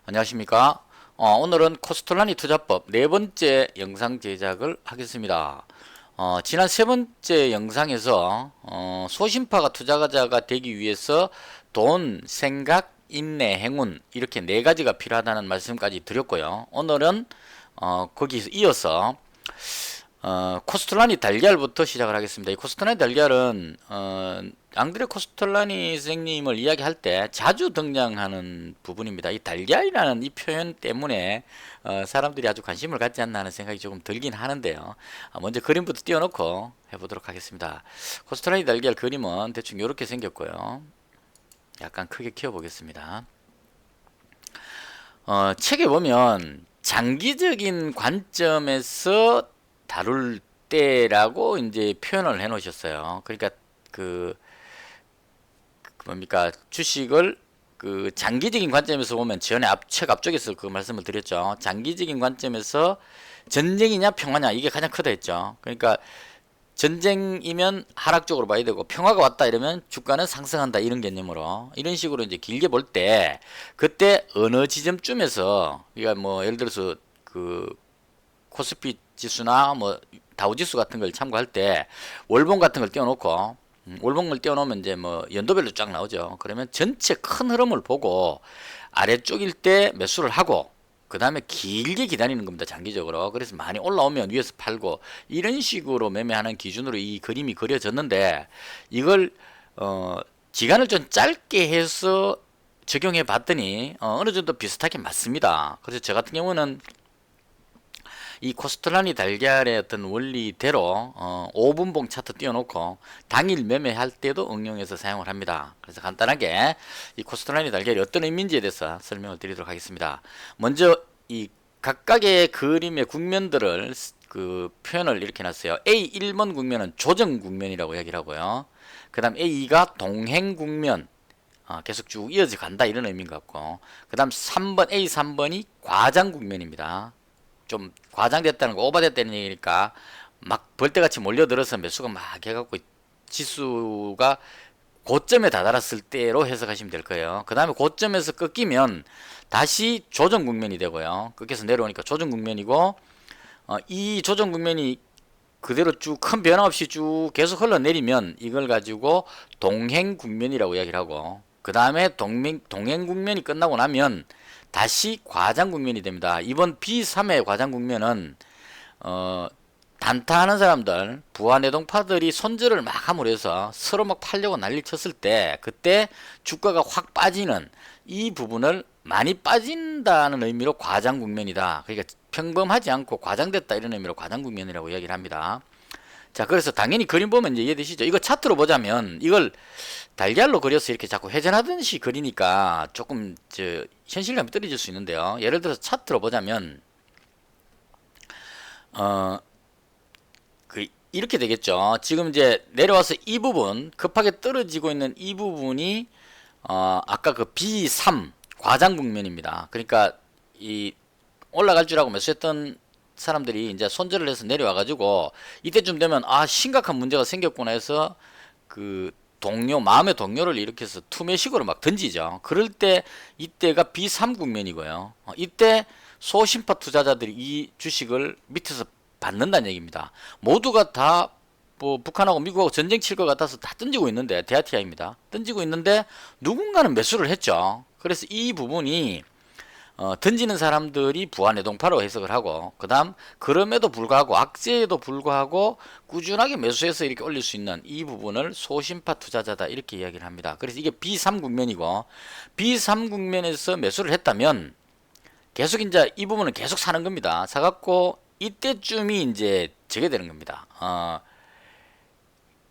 안녕하십니까. 오늘은 코스트라니 투자법 네 번째 영상 제작을 하겠습니다. 지난 세 번째 영상에서 소신파가 투자자가 되기 위해서 돈, 생각, 인내, 행운 이렇게 네 가지가 필요하다는 말씀까지 드렸고요. 오늘은 거기서 이어서 코스트라니 달걀부터 시작을 하겠습니다. 이 코스트라니 달걀은 앙드레 코스텔라니 선생님을 이야기할 때 자주 등장하는 부분입니다. 이 달걀이라는 이 표현 때문에 사람들이 아주 관심을 갖지 않나 하는 생각이 조금 들긴 하는데요. 먼저 그림부터 띄워놓고 해보도록 하겠습니다. 코스텔라니 달걀 그림은 대충 이렇게 생겼고요. 약간 크게 키워보겠습니다. 책에 보면 장기적인 관점에서 다룰 때라고 이제 표현을 해 놓으셨어요. 그러니까 그 뭡니까 주식을 그 장기적인 관점에서 보면 전에 책 앞쪽에서 그 말씀을 드렸죠. 장기적인 관점에서 전쟁이냐 평화냐 이게 가장 크다 했죠. 그러니까 전쟁이면 하락 쪽으로 봐야 되고 평화가 왔다 이러면 주가는 상승한다 이런 개념으로 이런 식으로 이제 길게 볼 때 그때 어느 지점쯤에서 우리가 뭐 예를 들어서 그 코스피 지수나 뭐 다우지수 같은 걸 참고할 때 월봉 같은 걸 띄워놓고 월봉을 띄워놓으면 이제 뭐 연도별로 쫙 나오죠. 그러면 전체 큰 흐름을 보고 아래쪽일 때 매수를 하고 그 다음에 길게 기다리는 겁니다. 장기적으로. 그래서 많이 올라오면 위에서 팔고 이런 식으로 매매하는 기준으로 이 그림이 그려졌는데 이걸 기간을 좀 짧게 해서 적용해 봤더니 어느 정도 비슷하게 맞습니다. 그래서 저 같은 경우는 이 코스트라니 달걀의 어떤 원리대로 5분봉 차트 띄워놓고 당일 매매할 때도 응용해서 사용을 합니다. 그래서 간단하게 이 코스트라니 달걀이 어떤 의미인지에 대해서 설명을 드리도록 하겠습니다. 먼저 이 각각의 그림의 국면들을 그 표현을 이렇게 놨어요. A1번 국면은 조정 국면이라고 얘기를 하고요. 그 다음 A2가 동행 국면, 계속 쭉 이어져 간다 이런 의미인 것 같고, 그 다음 3번 A3번이 과장 국면입니다. 좀 과장됐다는 거 오버됐다는 얘기니까 막 벌떼같이 몰려들어서 매수가 막 해갖고 지수가 고점에 다다랐을 때로 해석하시면 될 거예요. 그 다음에 고점에서 꺾이면 다시 조정 국면이 되고요. 꺾여서 내려오니까 조정 국면이고 이 조정 국면이 그대로 쭉 큰 변화 없이 쭉 계속 흘러내리면 이걸 가지고 동행 국면이라고 이야기를 하고 그 다음에 동행 국면이 끝나고 나면 다시 과장 국면이 됩니다. 이번 B3의 과장 국면은 단타하는 사람들, 부하내동파들이 손절을 막 함으로 해서 서로 막 팔려고 난리 쳤을 때 그때 주가가 확 빠지는 이 부분을 많이 빠진다는 의미로 과장 국면이다. 그러니까 평범하지 않고 과장됐다 이런 의미로 과장 국면이라고 이야기를 합니다. 자, 그래서 당연히 그림 보면 이제 이해되시죠? 이거 차트로 보자면 이걸 달걀로 그려서 이렇게 자꾸 회전하듯이 그리니까 조금 현실감이 떨어질 수 있는데요. 예를 들어서 차트로 보자면 이렇게 되겠죠. 지금 이제 내려와서 이 부분 급하게 떨어지고 있는 이 부분이 아까 그 B3 과장 국면입니다. 그러니까 이 올라갈 줄 알고 매수했던 사람들이 이제 손절을 해서 내려와 가지고 이때쯤 되면 심각한 문제가 생겼구나 해서 그 마음의 동요를 일으켜서 투매식으로 막 던지죠. 그럴 때 이때가 B3 국면이고요. 이때 소심파 투자자들이 이 주식을 밑에서 받는다는 얘기입니다. 모두가 다 뭐 북한하고 미국하고 전쟁 칠 것 같아서 다 던지고 있는데 대아티아입니다. 던지고 있는데 누군가는 매수를 했죠. 그래서 이 부분이 던지는 사람들이 부하내동파로 해석을 하고 그 다음 그럼에도 불구하고 악재에도 불구하고 꾸준하게 매수해서 이렇게 올릴 수 있는 이 부분을 소심파 투자자다 이렇게 이야기를 합니다. 그래서 이게 B3 국면이고 B3 국면에서 매수를 했다면 계속 이제 이 부분은 계속 사는 겁니다. 사갖고 이때쯤이 이제 저게 되는 겁니다.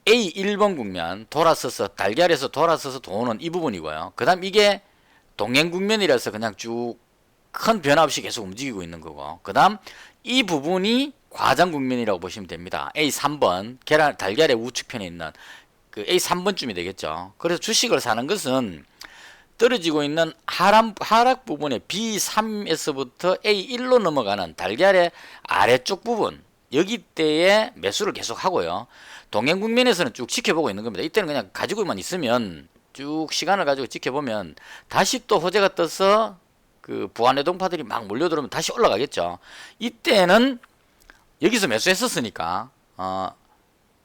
A1번 국면 돌아서서 달걀에서 돌아서서 도는 이 부분이고요. 그 다음 이게 동행 국면이라서 그냥 쭉 큰 변화 없이 계속 움직이고 있는 거고 그 다음 이 부분이 과장 국면이라고 보시면 됩니다. A3번 달걀의 우측편에 있는 그 A3번쯤이 되겠죠. 그래서 주식을 사는 것은 떨어지고 있는 하락 부분의 B3에서부터 A1로 넘어가는 달걀의 아래쪽 부분 여기 때에 매수를 계속 하고요. 동행 국면에서는 쭉 지켜보고 있는 겁니다. 이때는 그냥 가지고만 있으면 쭉 시간을 가지고 지켜보면 다시 또 호재가 떠서 그 부안해동파들이 막 몰려들으면 다시 올라가겠죠. 이때는 여기서 매수했었으니까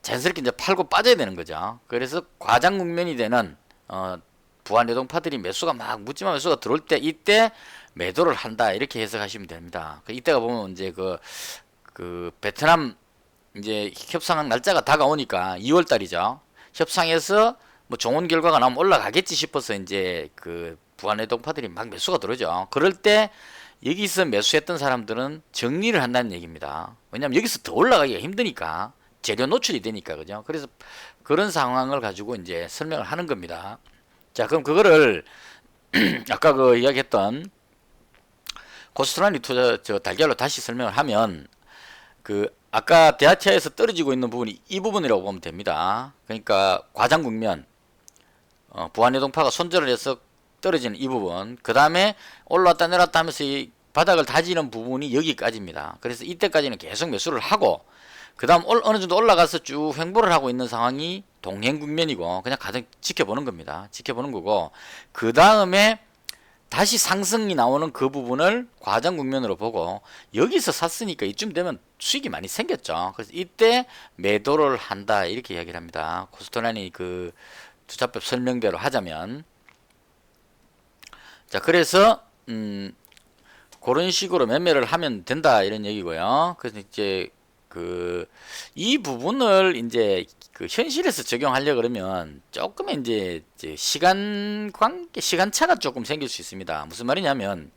자연스럽게 이제 팔고 빠져야 되는 거죠. 그래서 과장 국면이 되는 부안해동파들이 매수가 막 묻지마 매수가 들어올 때 이때 매도를 한다 이렇게 해석하시면 됩니다. 이때가 보면 이제 그 베트남 이제 협상 날짜가 다가오니까 2월 달이죠. 협상에서 뭐 좋은 결과가 나오면 올라가겠지 싶어서 이제 그 부안해동파들이 막 매수가 들어오죠. 그럴 때 여기서 매수했던 사람들은 정리를 한다는 얘기입니다. 왜냐하면 여기서 더 올라가기가 힘드니까 재료 노출이 되니까 그죠. 그래서 그런 상황을 가지고 이제 설명을 하는 겁니다. 자, 그럼 그거를 아까 그 이야기했던 고스트라니 투자 달걀로 다시 설명을 하면 그 아까 대하티아에서 떨어지고 있는 부분이 이 부분이라고 보면 됩니다. 그러니까 과장 국면 부안해동파가 손절을 해서 떨어지는 이 부분, 그 다음에 올라왔다 내려왔다 하면서 이 바닥을 다지는 부분이 여기까지입니다. 그래서 이때까지는 계속 매수를 하고 그 다음 어느 정도 올라가서 쭉 횡보를 하고 있는 상황이 동행 국면이고 그냥 가장 지켜보는 겁니다. 지켜보는 거고 그 다음에 다시 상승이 나오는 그 부분을 과장 국면으로 보고 여기서 샀으니까 이쯤 되면 수익이 많이 생겼죠. 그래서 이때 매도를 한다 이렇게 이야기를 합니다. 코스토라니 그 투자법 설명대로 하자면 자 그래서 그런 식으로 매매를 하면 된다 이런 얘기고요. 그래서 이제 이 부분을 이제 그 현실에서 적용하려 그러면 조금 이제 시간 관계, 시간차가 조금 생길 수 있습니다. 무슨 말이냐면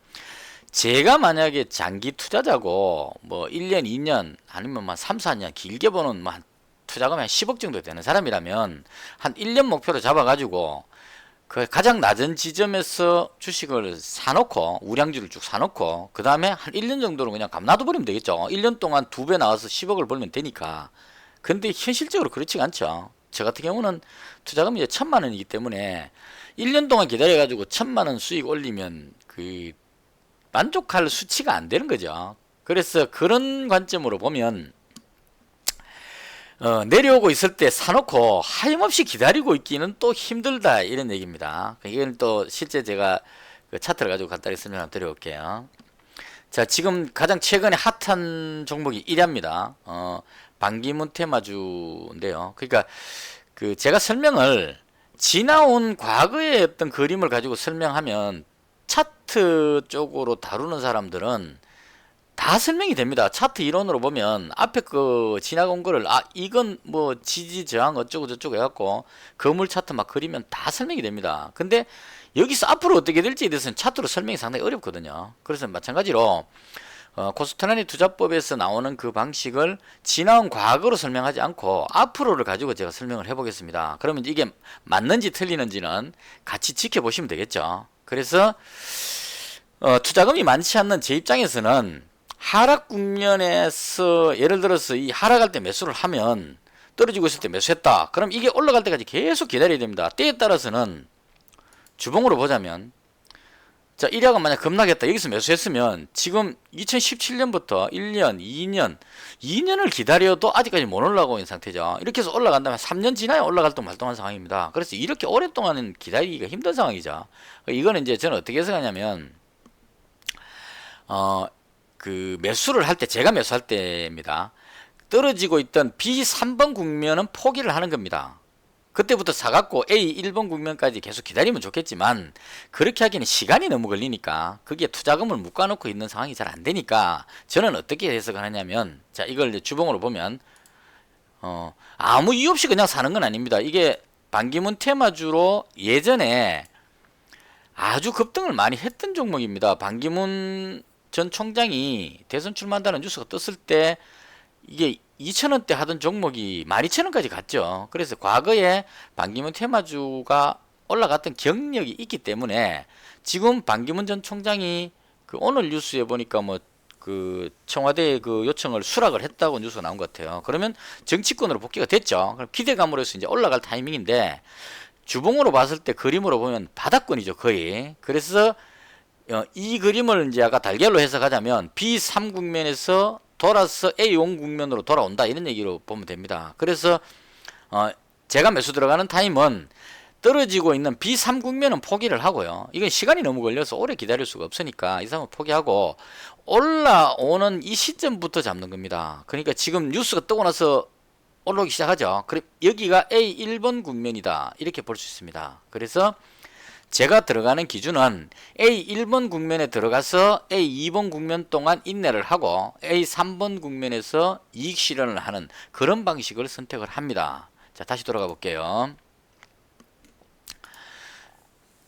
제가 만약에 장기 투자자고 뭐 1년, 2년 아니면 뭐 3, 4년 길게 보는 뭐 투자금이 한 10억 정도 되는 사람이라면 한 1년 목표로 잡아가지고 그 가장 낮은 지점에서 주식을 사놓고 우량주를 쭉 사놓고 그 다음에 한 1년 정도는 그냥 감놔둬 버리면 되겠죠. 1년 동안 2배 나와서 10억을 벌면 되니까. 근데 현실적으로 그렇지가 않죠. 저 같은 경우는 투자금이 이제 1,000만 원이기 때문에 1년 동안 기다려가지고 1,000만 원 수익 올리면 그 만족할 수치가 안 되는 거죠. 그래서 그런 관점으로 보면 내려오고 있을 때 사놓고 하염없이 기다리고 있기는 또 힘들다 이런 얘기입니다. 이건 또 실제 제가 그 차트를 가지고 간단히 설명 한번 드려볼게요. 자, 지금 가장 최근에 핫한 종목이 1위입니다. 반기문 테마주인데요. 그러니까 그 제가 설명을 지나온 과거의 어떤 그림을 가지고 설명하면 차트 쪽으로 다루는 사람들은 다 설명이 됩니다. 차트 이론으로 보면 앞에 그 지나간 거를 이건 뭐 지지 저항 어쩌고 저쩌고 해갖고 거물 차트 막 그리면 다 설명이 됩니다. 근데 여기서 앞으로 어떻게 될지에 대해서는 차트로 설명이 상당히 어렵거든요. 그래서 마찬가지로 코스트라니 투자법에서 나오는 그 방식을 지나온 과거로 설명하지 않고 앞으로를 가지고 제가 설명을 해보겠습니다. 그러면 이게 맞는지 틀리는지는 같이 지켜보시면 되겠죠. 그래서 투자금이 많지 않는 제 입장에서는 하락 국면에서 예를 들어서 이 하락할 때 매수를 하면 떨어지고 있을 때 매수했다. 그럼 이게 올라갈 때까지 계속 기다려야 됩니다. 때에 따라서는 주봉으로 보자면 자 1약은 만약 급락했다. 여기서 매수했으면 지금 2017년부터 1년, 2년을 기다려도 아직까지 못 올라가고 있는 상태죠. 이렇게 해서 올라간다면 3년 지나야 올라갈 동 말동한 상황입니다. 그래서 이렇게 오랫동안은 기다리기가 힘든 상황이죠. 이거는 이제 저는 어떻게 해석하냐면 그 매수를 할 때 제가 매수할 때입니다. 떨어지고 있던 B3번 국면은 포기를 하는 겁니다. 그때부터 사갖고 A1번 국면까지 계속 기다리면 좋겠지만 그렇게 하기는 시간이 너무 걸리니까 거기에 투자금을 묶어놓고 있는 상황이 잘 안되니까 저는 어떻게 해석을 하냐면 자 이걸 이제 주봉으로 보면 아무 이유 없이 그냥 사는 건 아닙니다. 이게 반기문 테마주로 예전에 아주 급등을 많이 했던 종목입니다. 반기문 전 총장이 대선 출마한다는 뉴스가 떴을 때 이게 2,000원대 하던 종목이 12,000원까지 갔죠. 그래서 과거에 반기문 테마주가 올라갔던 경력이 있기 때문에 지금 반기문 전 총장이 그 오늘 뉴스에 보니까 뭐 그 청와대 그 요청을 수락을 했다고 뉴스가 나온 것 같아요. 그러면 정치권으로 복귀가 됐죠. 그럼 기대감으로 해서 이제 올라갈 타이밍인데 주봉으로 봤을 때 그림으로 보면 바닥권이죠 거의. 그래서 이 그림을 이제 아까 달걀로 해석하자면 B3 국면에서 돌아서 A5 국면으로 돌아온다 이런 얘기로 보면 됩니다. 그래서 제가 매수 들어가는 타임은 떨어지고 있는 B3 국면은 포기를 하고요. 이건 시간이 너무 걸려서 오래 기다릴 수가 없으니까 이 사람은 포기하고 올라오는 이 시점부터 잡는 겁니다. 그러니까 지금 뉴스가 뜨고 나서 올라오기 시작하죠. 그럼 여기가 A1번 국면이다. 이렇게 볼 수 있습니다. 그래서 제가 들어가는 기준은 A1번 국면에 들어가서 A2번 국면 동안 인내를 하고 A3번 국면에서 이익 실현을 하는 그런 방식을 선택을 합니다. 자, 다시 돌아가 볼게요.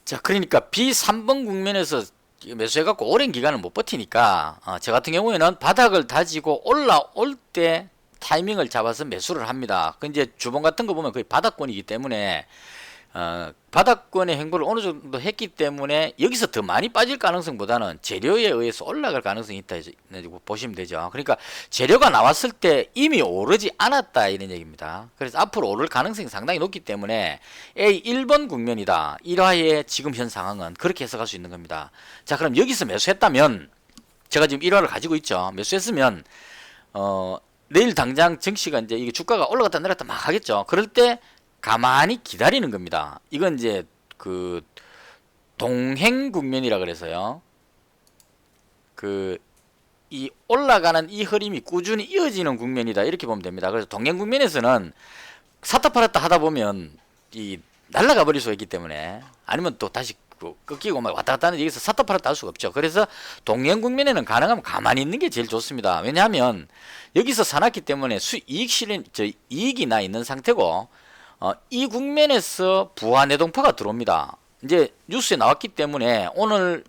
자, 그러니까 B3번 국면에서 매수해갖고 오랜 기간을 못 버티니까 저 같은 경우에는 바닥을 다지고 올라올 때 타이밍을 잡아서 매수를 합니다. 그 이제 주봉 같은 거 보면 거의 바닥권이기 때문에 바닥권의 행보를 어느 정도 했기 때문에 여기서 더 많이 빠질 가능성보다는 재료에 의해서 올라갈 가능성이 있다 보시면 되죠. 그러니까 재료가 나왔을 때 이미 오르지 않았다 이런 얘기입니다. 그래서 앞으로 오를 가능성이 상당히 높기 때문에 A1번 국면이다. 1화의 지금 현 상황은 그렇게 해석할 수 있는 겁니다. 자, 그럼 여기서 매수했다면 제가 지금 1화를 가지고 있죠. 매수했으면 내일 당장 증시가 이제 이게 주가가 올라갔다 내렸다 막 하겠죠. 그럴 때 가만히 기다리는 겁니다. 이건 이제 그 동행 국면이라 그래서요. 이 올라가는 이 흐름이 꾸준히 이어지는 국면이다. 이렇게 보면 됩니다. 그래서 동행 국면에서는 샀다 팔았다 하다 보면 이 날아가 버릴 수가 있기 때문에 아니면 또 다시 꺾이고 막 왔다 갔다 하는 여기서 샀다 팔았다 할 수가 없죠. 그래서 동행 국면에는 가능하면 가만히 있는 게 제일 좋습니다. 왜냐하면 여기서 사놨기 때문에 이익 실현 이익이 나 있는 상태고 이 국면에서 부하 내동파가 들어옵니다. 이제 뉴스에 나왔기 때문에 오늘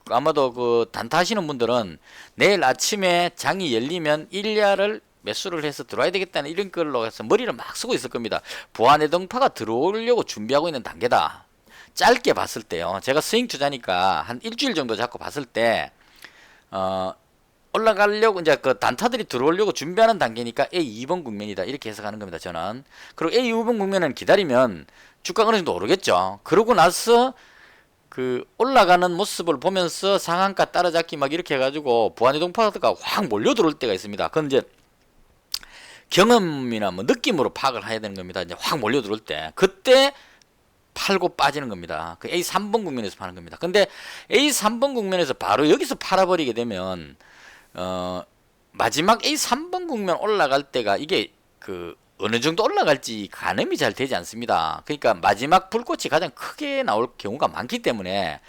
아마도 그 단타하시는 분들은 내일 아침에 장이 열리면 1야를 매수를 해서 들어와야 되겠다는 이런 걸로 해서 머리를 막 쓰고 있을 겁니다. 부하 내동파가 들어오려고 준비하고 있는 단계다. 짧게 봤을 때요. 제가 스윙 투자니까 한 일주일 정도 잡고 봤을 때 올라가려고 이제 그 단타들이 들어오려고 준비하는 단계니까 A2번 국면이다 이렇게 해석하는 겁니다. 저는. 그리고 A2번 국면은 기다리면 주가가 어느 정도 오르겠죠. 그러고 나서 그 올라가는 모습을 보면서 상한가 따라잡기 막 이렇게 해가지고 부안이동파가 확 몰려 들어올 때가 있습니다. 그건 이제 경험이나 뭐 느낌으로 파악을 해야 되는 겁니다. 이제 확 몰려 들어올 때 그때 팔고 빠지는 겁니다. 그 A3번 국면에서 파는 겁니다. 근데 A3번 국면에서 바로 여기서 팔아버리게 되면 마지막 A3번 국면 올라갈 때가 이게 그 어느 정도 올라갈지 가늠이 잘 되지 않습니다. 그러니까 마지막 불꽃이 가장 크게 나올 경우가 많기 때문에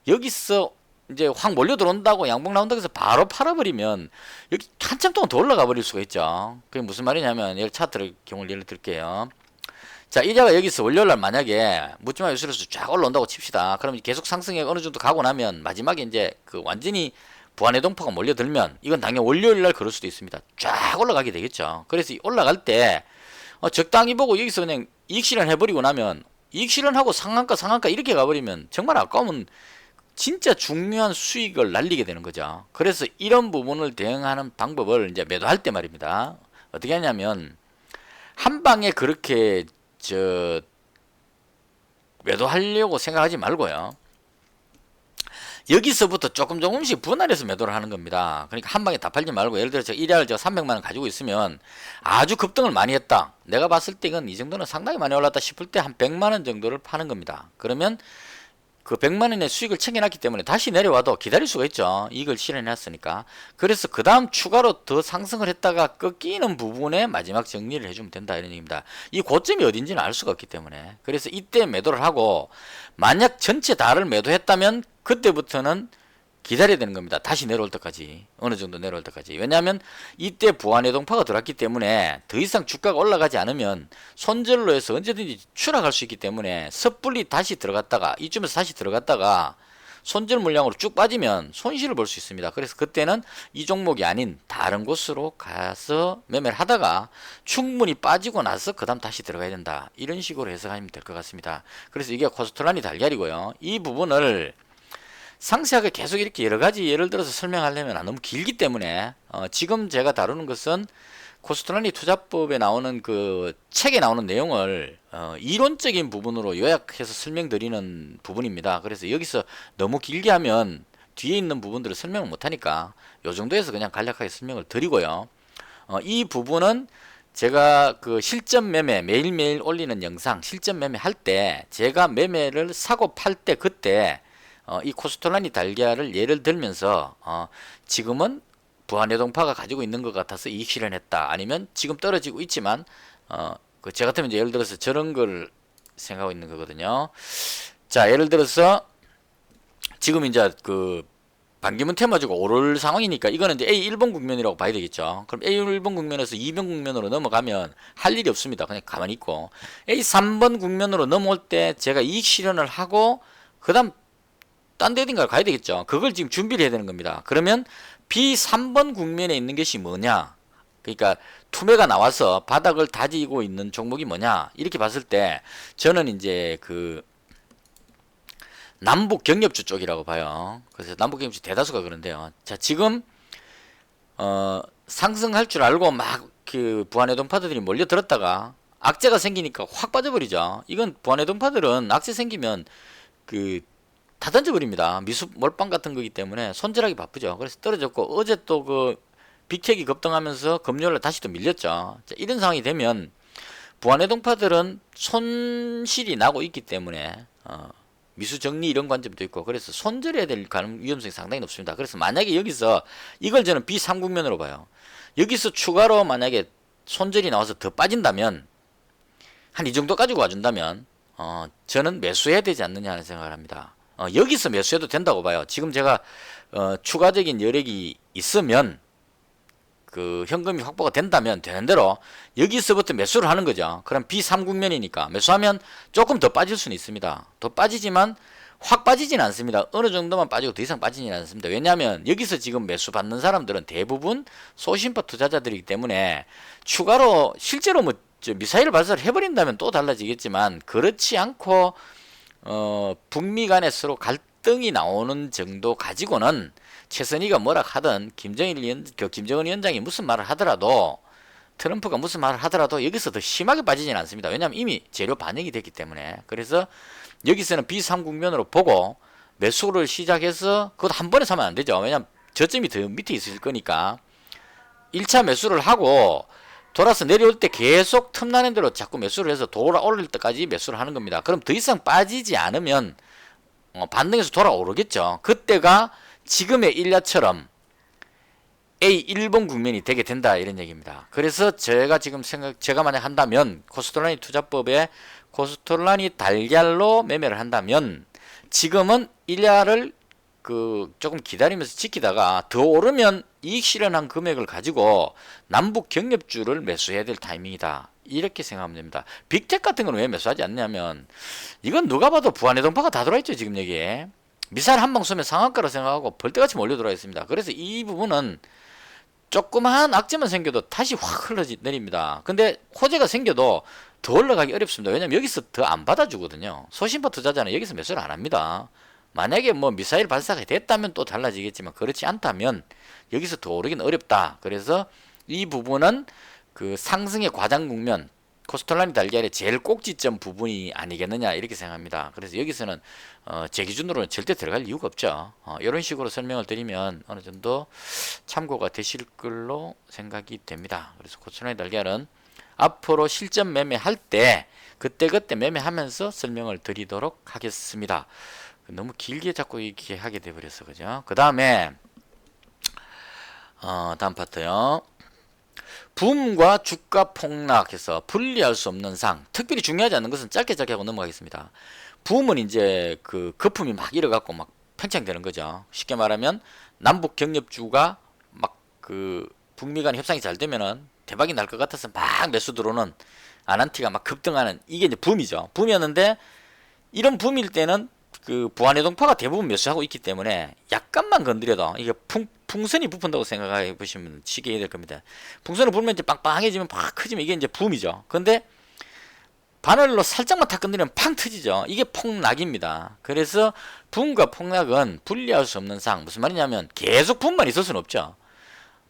여기서 이제 확 몰려 들어온다고 양봉 나온다고 해서 바로 팔아버리면 여기 한참 동안 더 올라가 버릴 수가 있죠. 그게 무슨 말이냐면 차트를 경우를 예를 들게요. 자, 이자가 여기서 월요일날 만약에 묻지마 요술에서 쫙 올라온다고 칩시다. 그럼 계속 상승에 어느 정도 가고 나면 마지막에 이제 그 완전히 부안의 동파가 몰려들면 이건 당연히 월요일날 그럴 수도 있습니다. 쫙 올라가게 되겠죠. 그래서 올라갈 때 적당히 보고 여기서 그냥 이익 실현 해버리고 나면 이익 실현하고 상한가 이렇게 가버리면 정말 아까우면 진짜 중요한 수익을 날리게 되는 거죠. 그래서 이런 부분을 대응하는 방법을 이제 매도할 때 말입니다. 어떻게 하냐면 한 방에 그렇게 매도하려고 생각하지 말고요. 여기서부터 조금씩 분할해서 매도를 하는 겁니다. 그러니까 한 방에 다 팔지 말고 예를 들어 서 1야를 300만원 가지고 있으면 아주 급등을 많이 했다. 내가 봤을 때 이건 이 정도는 상당히 많이 올랐다 싶을 때 한 100만원 정도를 파는 겁니다. 그러면 그 100만원의 수익을 챙겨놨기 때문에 다시 내려와도 기다릴 수가 있죠. 이익을 실현했으니까. 그래서 그 다음 추가로 더 상승을 했다가 꺾이는 부분에 마지막 정리를 해주면 된다 이런 얘기입니다. 이 고점이 어딘지는 알 수가 없기 때문에. 그래서 이때 매도를 하고 만약 전체 다를 매도했다면 그때부터는 기다려야 되는 겁니다. 다시 내려올 때까지. 어느 정도 내려올 때까지. 왜냐하면 이때 부안의 동파가 들어왔기 때문에 더 이상 주가가 올라가지 않으면 손절로 해서 언제든지 추락할 수 있기 때문에 섣불리 다시 들어갔다가 이쯤에서 다시 들어갔다가 손절 물량으로 쭉 빠지면 손실을 볼 수 있습니다. 그래서 그때는 이 종목이 아닌 다른 곳으로 가서 매매를 하다가 충분히 빠지고 나서 그 다음 다시 들어가야 된다. 이런 식으로 해석하면 될 것 같습니다. 그래서 이게 코스트라니 달걀이고요. 이 부분을 상세하게 계속 이렇게 여러가지 예를 들어서 설명하려면 너무 길기 때문에 지금 제가 다루는 것은 코스트라니 투자법에 나오는 그 책에 나오는 내용을 이론적인 부분으로 요약해서 설명드리는 부분입니다. 그래서 여기서 너무 길게 하면 뒤에 있는 부분들을 설명을 못하니까 요 정도에서 그냥 간략하게 설명을 드리고요. 이 부분은 제가 그 실전 매매 매일매일 올리는 영상 실전 매매 할 때 제가 매매를 사고 팔 때 그때 이 코스톨라니 달걀을 예를 들면서 지금은 부안해동파가 가지고 있는 것 같아서 이익 실현했다. 아니면 지금 떨어지고 있지만 저 같으면 이제 예를 들어서 저런 걸 생각하고 있는 거거든요. 자, 예를 들어서 지금 이제 그 반기문 테마주가 오를 상황이니까 이거는 이제 A1번 국면이라고 봐야 되겠죠. 그럼 A1번 국면에서 2번 국면으로 넘어가면 할 일이 없습니다. 그냥 가만히 있고 A3번 국면으로 넘어올 때 제가 이익 실현을 하고 그 다음 딴 데 어딘가 가야 되겠죠. 그걸 지금 준비를 해야 되는 겁니다. 그러면 B3번 국면에 있는 것이 뭐냐? 그러니까 투매가 나와서 바닥을 다지고 있는 종목이 뭐냐? 이렇게 봤을 때 저는 이제 그 남북 경협주 쪽이라고 봐요. 그래서 남북 경협주 대다수가 그런데요. 자, 지금 상승할 줄 알고 막 그 부안해동파들이 몰려들었다가 악재가 생기니까 확 빠져버리죠. 이건 부안해동파들은 악재 생기면 그 다 던져버립니다. 미수 몰빵 같은 거기 때문에 손절하기 바쁘죠. 그래서 떨어졌고 어제 또 그 빅텍이 급등하면서 금요일에 다시 또 밀렸죠. 자, 이런 상황이 되면 부안해동파들은 손실이 나고 있기 때문에 미수 정리 이런 관점도 있고 그래서 손절해야 될 위험성이 상당히 높습니다. 그래서 만약에 여기서 이걸 저는 B3국면으로 봐요. 여기서 추가로 만약에 손절이 나와서 더 빠진다면 한 이 정도 가지고 와준다면 저는 매수해야 되지 않느냐 하는 생각을 합니다. 여기서 매수해도 된다고 봐요. 지금 제가 추가적인 여력이 있으면 그 현금이 확보가 된다면 되는 대로 여기서부터 매수를 하는 거죠. 그럼 B3국면이니까 매수하면 조금 더 빠질 수는 있습니다. 더 빠지지만 확 빠지진 않습니다. 어느 정도만 빠지고 더 이상 빠지진 않습니다. 왜냐하면 여기서 지금 매수 받는 사람들은 대부분 소심파 투자자들이기 때문에 추가로 실제로 뭐 미사일 발사를 해버린다면 또 달라지겠지만 그렇지 않고 북미 간에 서로 갈등이 나오는 정도 가지고는 최선희가 뭐라 하든 김정은 위원장이 무슨 말을 하더라도 트럼프가 무슨 말을 하더라도 여기서 더 심하게 빠지지는 않습니다. 왜냐하면 이미 재료 반영이 됐기 때문에. 그래서 여기서는 B3국면으로 보고 매수를 시작해서 그것도 한 번에 사면 안 되죠. 왜냐하면 저점이 더 밑에 있을 거니까 1차 매수를 하고 돌아서 내려올 때 계속 틈나는 대로 자꾸 매수를 해서 돌아올릴 때까지 매수를 하는 겁니다. 그럼 더 이상 빠지지 않으면 반등해서 돌아오르겠죠. 그때가 지금의 일야처럼 A1번 국면이 되게 된다 이런 얘기입니다. 그래서 제가 지금 제가 만약 한다면 코스톨라니 투자법에 코스톨라니 달걀로 매매를 한다면 지금은 일야를 그 조금 기다리면서 지키다가 더 오르면 이익 실현한 금액을 가지고 남북 경협주를 매수해야 될 타이밍이다. 이렇게 생각하면 됩니다. 빅텍 같은 건 왜 매수하지 않냐면 이건 누가 봐도 부안해동파가 다 들어있죠. 지금 여기에 미사일 한 방 쏘면 상한가로 생각하고 벌떼같이 몰려 들어와 있습니다. 그래서 이 부분은 조그마한 악재만 생겨도 다시 확 흘러내립니다. 근데 호재가 생겨도 더 올라가기 어렵습니다. 왜냐면 여기서 더 안 받아주거든요. 소심파 투자자는 여기서 매수를 안 합니다. 만약에 뭐 미사일 발사가 됐다면 또 달라지겠지만 그렇지 않다면 여기서 더 오르기는 어렵다. 그래서 이 부분은 그 상승의 과장 국면 코스톨라니 달걀의 제일 꼭지점 부분이 아니겠느냐 이렇게 생각합니다. 그래서 여기서는 제 기준으로는 절대 들어갈 이유가 없죠. 이런 식으로 설명을 드리면 어느 정도 참고가 되실 걸로 생각이 됩니다. 그래서 코스톨라니 달걀은 앞으로 실전 매매할 때 그때그때 매매하면서 설명을 드리도록 하겠습니다. 너무 길게 자꾸 이렇게 하게 돼버렸어, 그죠? 그 다음에 다음 파트요. 붐과 주가 폭락해서 분리할 수 없는 상. 특별히 중요하지 않은 것은 짧게 하고 넘어가겠습니다. 붐은 이제 그 거품이 막 일어갖고 막 팽창되는 거죠. 쉽게 말하면 남북 경협주가 막 그 북미 간 협상이 잘 되면은 대박이 날 것 같아서 막 매수 들어오는 아난티가 막 급등하는 이게 이제 붐이죠. 붐이었는데 이런 붐일 때는 그 부안해동파가 대부분 매수하고 있기 때문에 약간만 건드려도 이게 풍선이 부푼다고 생각해 보시면 쉽게 될 겁니다. 풍선을 불면 이제 빵빵해지면 팍 커지면 이게 이제 붐이죠. 근데 바늘로 살짝만 탁 건드리면 팡 터지죠. 이게 폭락입니다. 그래서 붐과 폭락은 분리할 수 없는 상. 무슨 말이냐면 계속 붐만 있을 수는 없죠.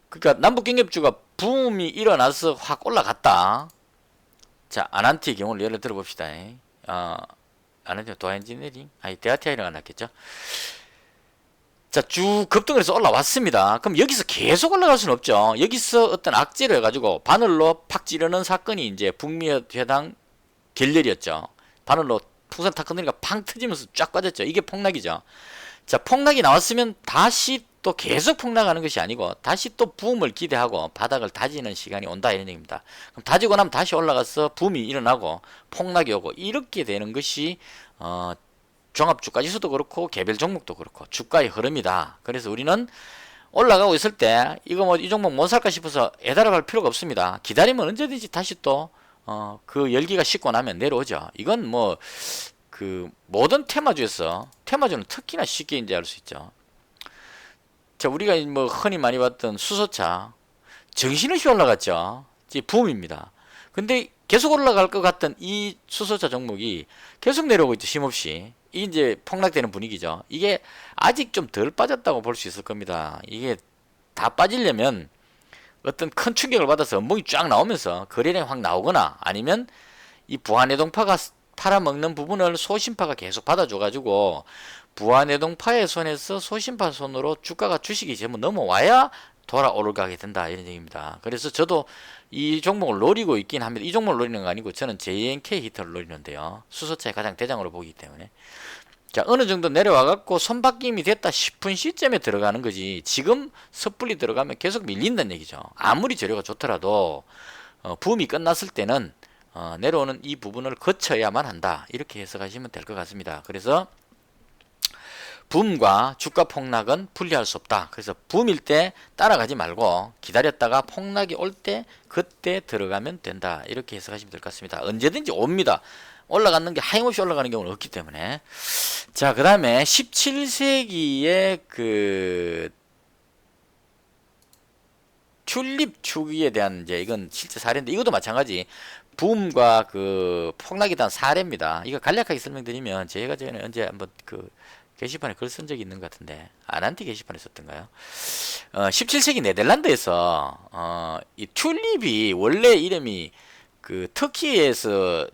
그러니까 남북경협주가 붐이 일어나서 확 올라갔다. 자, 아난티의 경우를 예를 들어 봅시다. 아난티 도화엔지니어링? 아니, 데아티아이가 낫겠죠. 자, 쭉 급등을 해서 올라왔습니다. 그럼 여기서 계속 올라갈 수는 없죠. 여기서 어떤 악재를 해가지고 바늘로 팍 찌르는 사건이 이제 북미 회담 결렬이었죠. 바늘로 풍선 탁 건드리니까 팡 터지면서 쫙 빠졌죠. 이게 폭락이죠. 자, 폭락이 나왔으면 다시 또 계속 폭락하는 것이 아니고 다시 또 붐을 기대하고 바닥을 다지는 시간이 온다 이런 얘기입니다. 그럼 다지고 나면 다시 올라가서 붐이 일어나고 폭락이 오고 이렇게 되는 것이 종합주가 지수도 그렇고 개별 종목도 그렇고 주가의 흐름이다. 그래서 우리는 올라가고 있을 때 이거 뭐 이 종목 못 살까 싶어서 애달아갈 필요가 없습니다. 기다리면 언제든지 다시 또 그 열기가 식고 나면 내려오죠. 이건 뭐 그 모든 테마주는 특히나 쉽게 이제 알 수 있죠. 자, 우리가 뭐 흔히 많이 봤던 수소차 정신없이 올라갔죠. 붐입니다. 근데 계속 올라갈 것 같던 이 수소차 종목이 계속 내려오고 있죠. 쉼없이. 이게 이제 폭락되는 분위기죠. 이게 아직 좀 덜 빠졌다고 볼 수 있을 겁니다. 이게 다 빠지려면 어떤 큰 충격을 받아서 연봉이 쫙 나오면서 거래량이 확 나오거나 아니면 이 부하내동파가 팔아먹는 부분을 소심파가 계속 받아줘가지고 부하내동파의 손에서 소심파 손으로 주가가 주식이 전부 넘어와야 돌아오르게 된다 이런 얘기입니다. 그래서 저도 이 종목을 노리고 있긴 합니다. 이 종목을 노리는 거 아니고 저는 JNK 히터를 노리는데요. 수소차의 가장 대장으로 보기 때문에. 자, 어느 정도 내려와 갖고 손바뀜이 됐다 싶은 시점에 들어가는 거지. 지금 섣불리 들어가면 계속 밀린다는 얘기죠. 아무리 재료가 좋더라도 붐이 끝났을 때는 내려오는 이 부분을 거쳐야만 한다. 이렇게 해석하시면 될 것 같습니다. 그래서 붐과 주가 폭락은 분리할 수 없다. 그래서 붐일 때 따라가지 말고 기다렸다가 폭락이 올 때 그때 들어가면 된다. 이렇게 해석하시면 될 것 같습니다. 언제든지 옵니다. 올라가는 게 하염없이 올라가는 경우는 없기 때문에. 자, 그 다음에 17세기의 그 튤립 주기에 대한 이제 이건 실제 사례인데 이것도 마찬가지 붐과 그 폭락에 대한 사례입니다. 이거 간략하게 설명드리면 제가 전에 언제 한번 그 게시판에 글 쓴 적이 있는 것 같은데 아난티 게시판에 썼던가요? 17세기 네덜란드에서 이 튤립이 원래 이름이 그 터키에서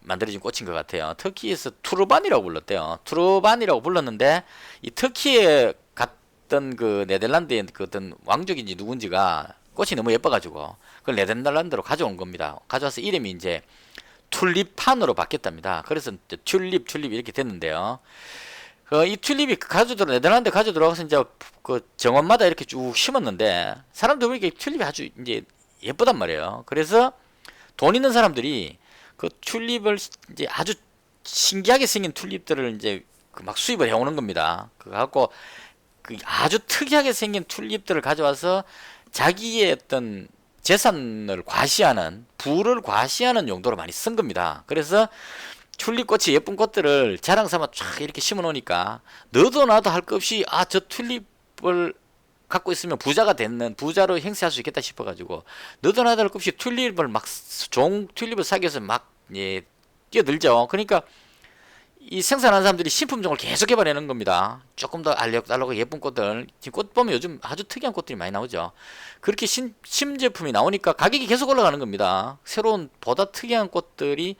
만들어진 꽃인 것 같아요. 터키에서 투르반이라고 불렀대요. 투르반이라고 불렀는데 이 터키에 갔던 그 네덜란드의 그 어떤 왕족인지 누군지가 꽃이 너무 예뻐가지고 그걸 네덜란드로 가져온 겁니다. 가져와서 이름이 이제 튤립판으로 바뀌었답니다. 그래서 튤립 이렇게 됐는데요. 이 튤립이 네덜란드 가져 들어가서 이제 그 정원마다 이렇게 쭉 심었는데 사람들 보니까 튤립이 아주 이제 예쁘단 말이에요. 그래서 돈 있는 사람들이 그 튤립을 이제 아주 신기하게 생긴 튤립들을 이제 그 막 수입을 해오는 겁니다. 그거 갖고 그 아주 특이하게 생긴 튤립들을 가져와서 자기의 어떤 재산을 과시하는 부를 과시하는 용도로 많이 쓴 겁니다. 그래서 튤립꽃이 예쁜 꽃들을 자랑 삼아 쫙 이렇게 심어 놓으니까 너도 나도 할 것 없이 저 튤립을 갖고 있으면 부자가 됐는 부자로 행세할 수 있겠다 싶어 가지고 너도 나도 할 것 없이 튤립을 막 튤립을 사기 위해서 막 뛰어들죠. 그러니까 이 생산하는 사람들이 신품종을 계속 개발해내는 겁니다. 조금 더 알록달록하고 예쁜 꽃들. 지금 꽃 보면 요즘 아주 특이한 꽃들이 많이 나오죠. 그렇게 신제품이 나오니까 가격이 계속 올라가는 겁니다. 새로운 보다 특이한 꽃들이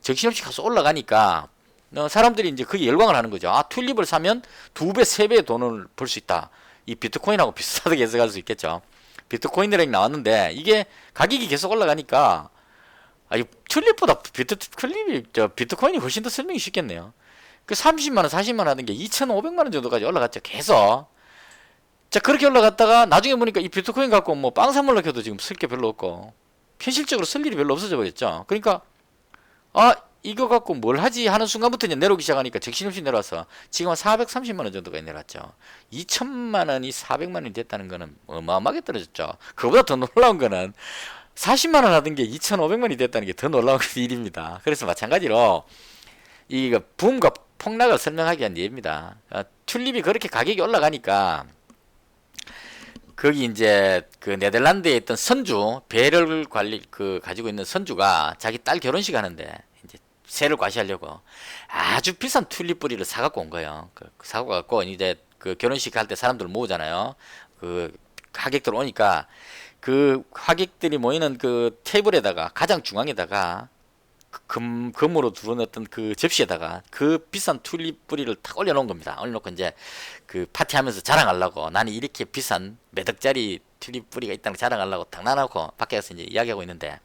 정신없이 가서 올라가니까 사람들이 이제 그게 열광을 하는 거죠. 튤립을 사면 2배, 3배의 돈을 벌 수 있다. 이 비트코인하고 비슷하게 해석할 수 있겠죠. 비트코인이라는 게 나왔는데 이게 가격이 계속 올라가니까 이 튤립보다 비트코인이 훨씬 더 설명이 쉽겠네요. 그 30만원, 40만원 하던 게 2,500만원 정도까지 올라갔죠. 계속. 자, 그렇게 올라갔다가 나중에 보니까 이 비트코인 갖고 뭐 빵 사먹으려 해도 지금 쓸 게 별로 없고 현실적으로 쓸 일이 별로 없어져 버렸죠. 그러니까 이거 갖고 뭘 하지 하는 순간부터 이제 내려오기 시작하니까 정신없이 내려와서 지금 한 430만원 정도가 내려왔죠. 2천만원이 400만원이 됐다는 거는 어마어마하게 떨어졌죠. 그보다 더 놀라운 거는 40만원 하던 게 2,500만원이 됐다는 게 더 놀라운 일입니다. 그래서 마찬가지로 이거 붐과 폭락을 설명하기 위한 예입니다. 튤립이 그렇게 가격이 올라가니까 거기 이제 그 네덜란드에 있던 선주 배를 가지고 있는 선주가 자기 딸 결혼식 하는데 이제 세를 과시하려고 아주 비싼 튤립 뿌리를 사갖고 온 거예요. 사갖고 갖고 이제 그 결혼식 할 때 사람들 모으잖아요. 그 하객들 오니까 그 하객들이 모이는 그 테이블에다가 가장 중앙에다가 금으로 두른 어떤 그 접시에다가 그 비싼 튤립 뿌리를 탁 올려놓은 겁니다. 올려놓고 이제 그 파티하면서 자랑하려고, 나는 이렇게 비싼 몇 억짜리 튤립 뿌리가 있다는 걸 자랑하려고 딱 놔놓고 밖에 가서 이제 이야기하고 있는데,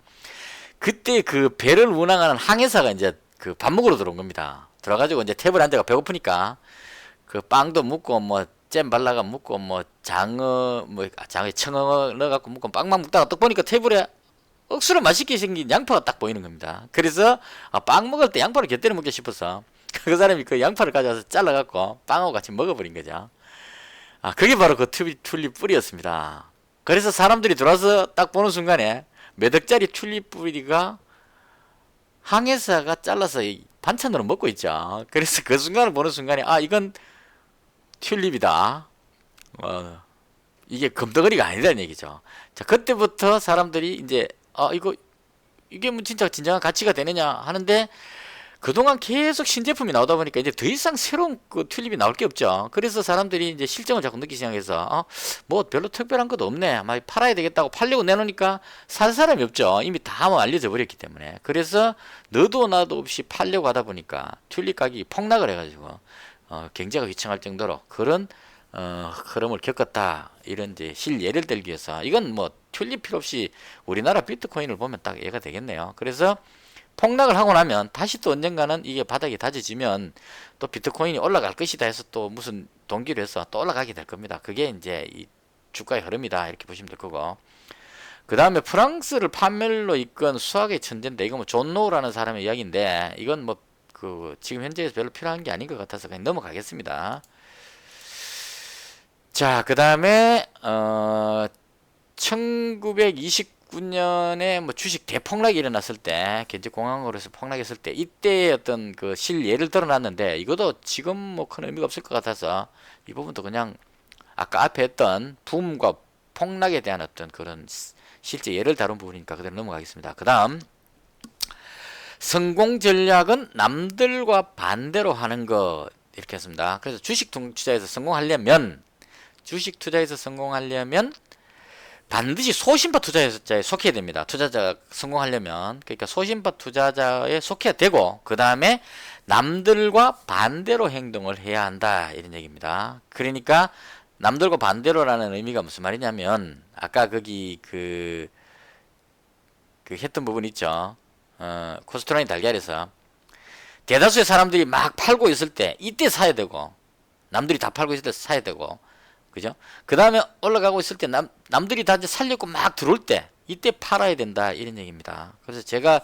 그때 그 배를 운항하는 항해사가 이제 그 밥 먹으러 들어온 겁니다. 들어가지고 이제 테이블에 앉아가 배고프니까 그 빵도 묻고 뭐 잼 발라가 묻고 뭐 장어에 청어 넣어갖고 묻고 빵만 먹다가 딱 보니까 테이블에 억수로 맛있게 생긴 양파가 딱 보이는 겁니다. 그래서 빵 먹을 때 양파를 곁들여 먹게 싶어서 그 사람이 그 양파를 가져와서 잘라갖고 빵하고 같이 먹어버린 거죠. 그게 바로 그 튤립 뿌리였습니다. 그래서 사람들이 들어와서 딱 보는 순간에 몇 억짜리 튤립 뿌리가 항해사가 잘라서 반찬으로 먹고 있죠. 그래서 그 순간을 보는 순간에 이건 튤립이다. 이게 금덩어리가 아니라는 얘기죠. 자, 그때부터 사람들이 이제 이게 뭐 진짜 진정한 가치가 되느냐 하는데, 그동안 계속 신제품이 나오다 보니까 이제 더 이상 새로운 그 튤립이 나올 게 없죠. 그래서 사람들이 이제 실정을 자꾸 느끼기 시작해서 뭐 별로 특별한 것도 없네, 아마 팔아야 되겠다고 팔려고 내놓으니까 살 사람이 없죠. 이미 다 뭐 알려져 버렸기 때문에. 그래서 너도 나도 없이 팔려고 하다 보니까 튤립 가격이 폭락을 해가지고 경제가 휘청할 정도로 그런 흐름을 겪었다. 이런 이제 실예를 들기 위해서, 이건 뭐 튤립 필요 없이 우리나라 비트코인을 보면 딱 이해가 되겠네요. 그래서 폭락을 하고 나면 다시 또 언젠가는 이게 바닥이 다져지면 또 비트코인이 올라갈 것이다 해서 또 무슨 동기로 해서 또 올라가게 될 겁니다. 그게 이제 이 주가의 흐름이다, 이렇게 보시면 될 거고. 그 다음에 프랑스를 판멜로 이끈 수학의 천재인데, 이거 뭐 존 노우라는 사람의 이야기인데, 이건 뭐 그 지금 현재에서 별로 필요한 게 아닌 것 같아서 그냥 넘어가겠습니다. 자, 그 다음에 1929년에 뭐 주식 대폭락이 일어났을 때, 경제공황으로서 폭락했을 때, 이때의 어떤 그 실예를 들어놨는데, 이것도 지금 뭐 큰 의미가 없을 것 같아서 이 부분도 그냥 아까 앞에 했던 붐과 폭락에 대한 어떤 그런 실제 예를 다룬 부분이니까 그대로 넘어가겠습니다. 그 다음, 성공 전략은 남들과 반대로 하는 것, 이렇게 했습니다. 그래서 주식 투자에서 성공하려면 반드시 소신파 투자자에 속해야 됩니다. 투자자가 성공하려면. 그러니까 소신파 투자자에 속해야 되고, 그 다음에 남들과 반대로 행동을 해야 한다, 이런 얘기입니다. 그러니까 남들과 반대로라는 의미가 무슨 말이냐면, 아까 거기 그 했던 부분 있죠. 코스트라인 달걀에서 대다수의 사람들이 막 팔고 있을 때 이때 사야 되고, 남들이 다 팔고 있을 때 사야 되고, 그죠? 그 다음에 올라가고 있을 때 남들이 다 이제 살려고 막 들어올 때 이때 팔아야 된다, 이런 얘기입니다. 그래서 제가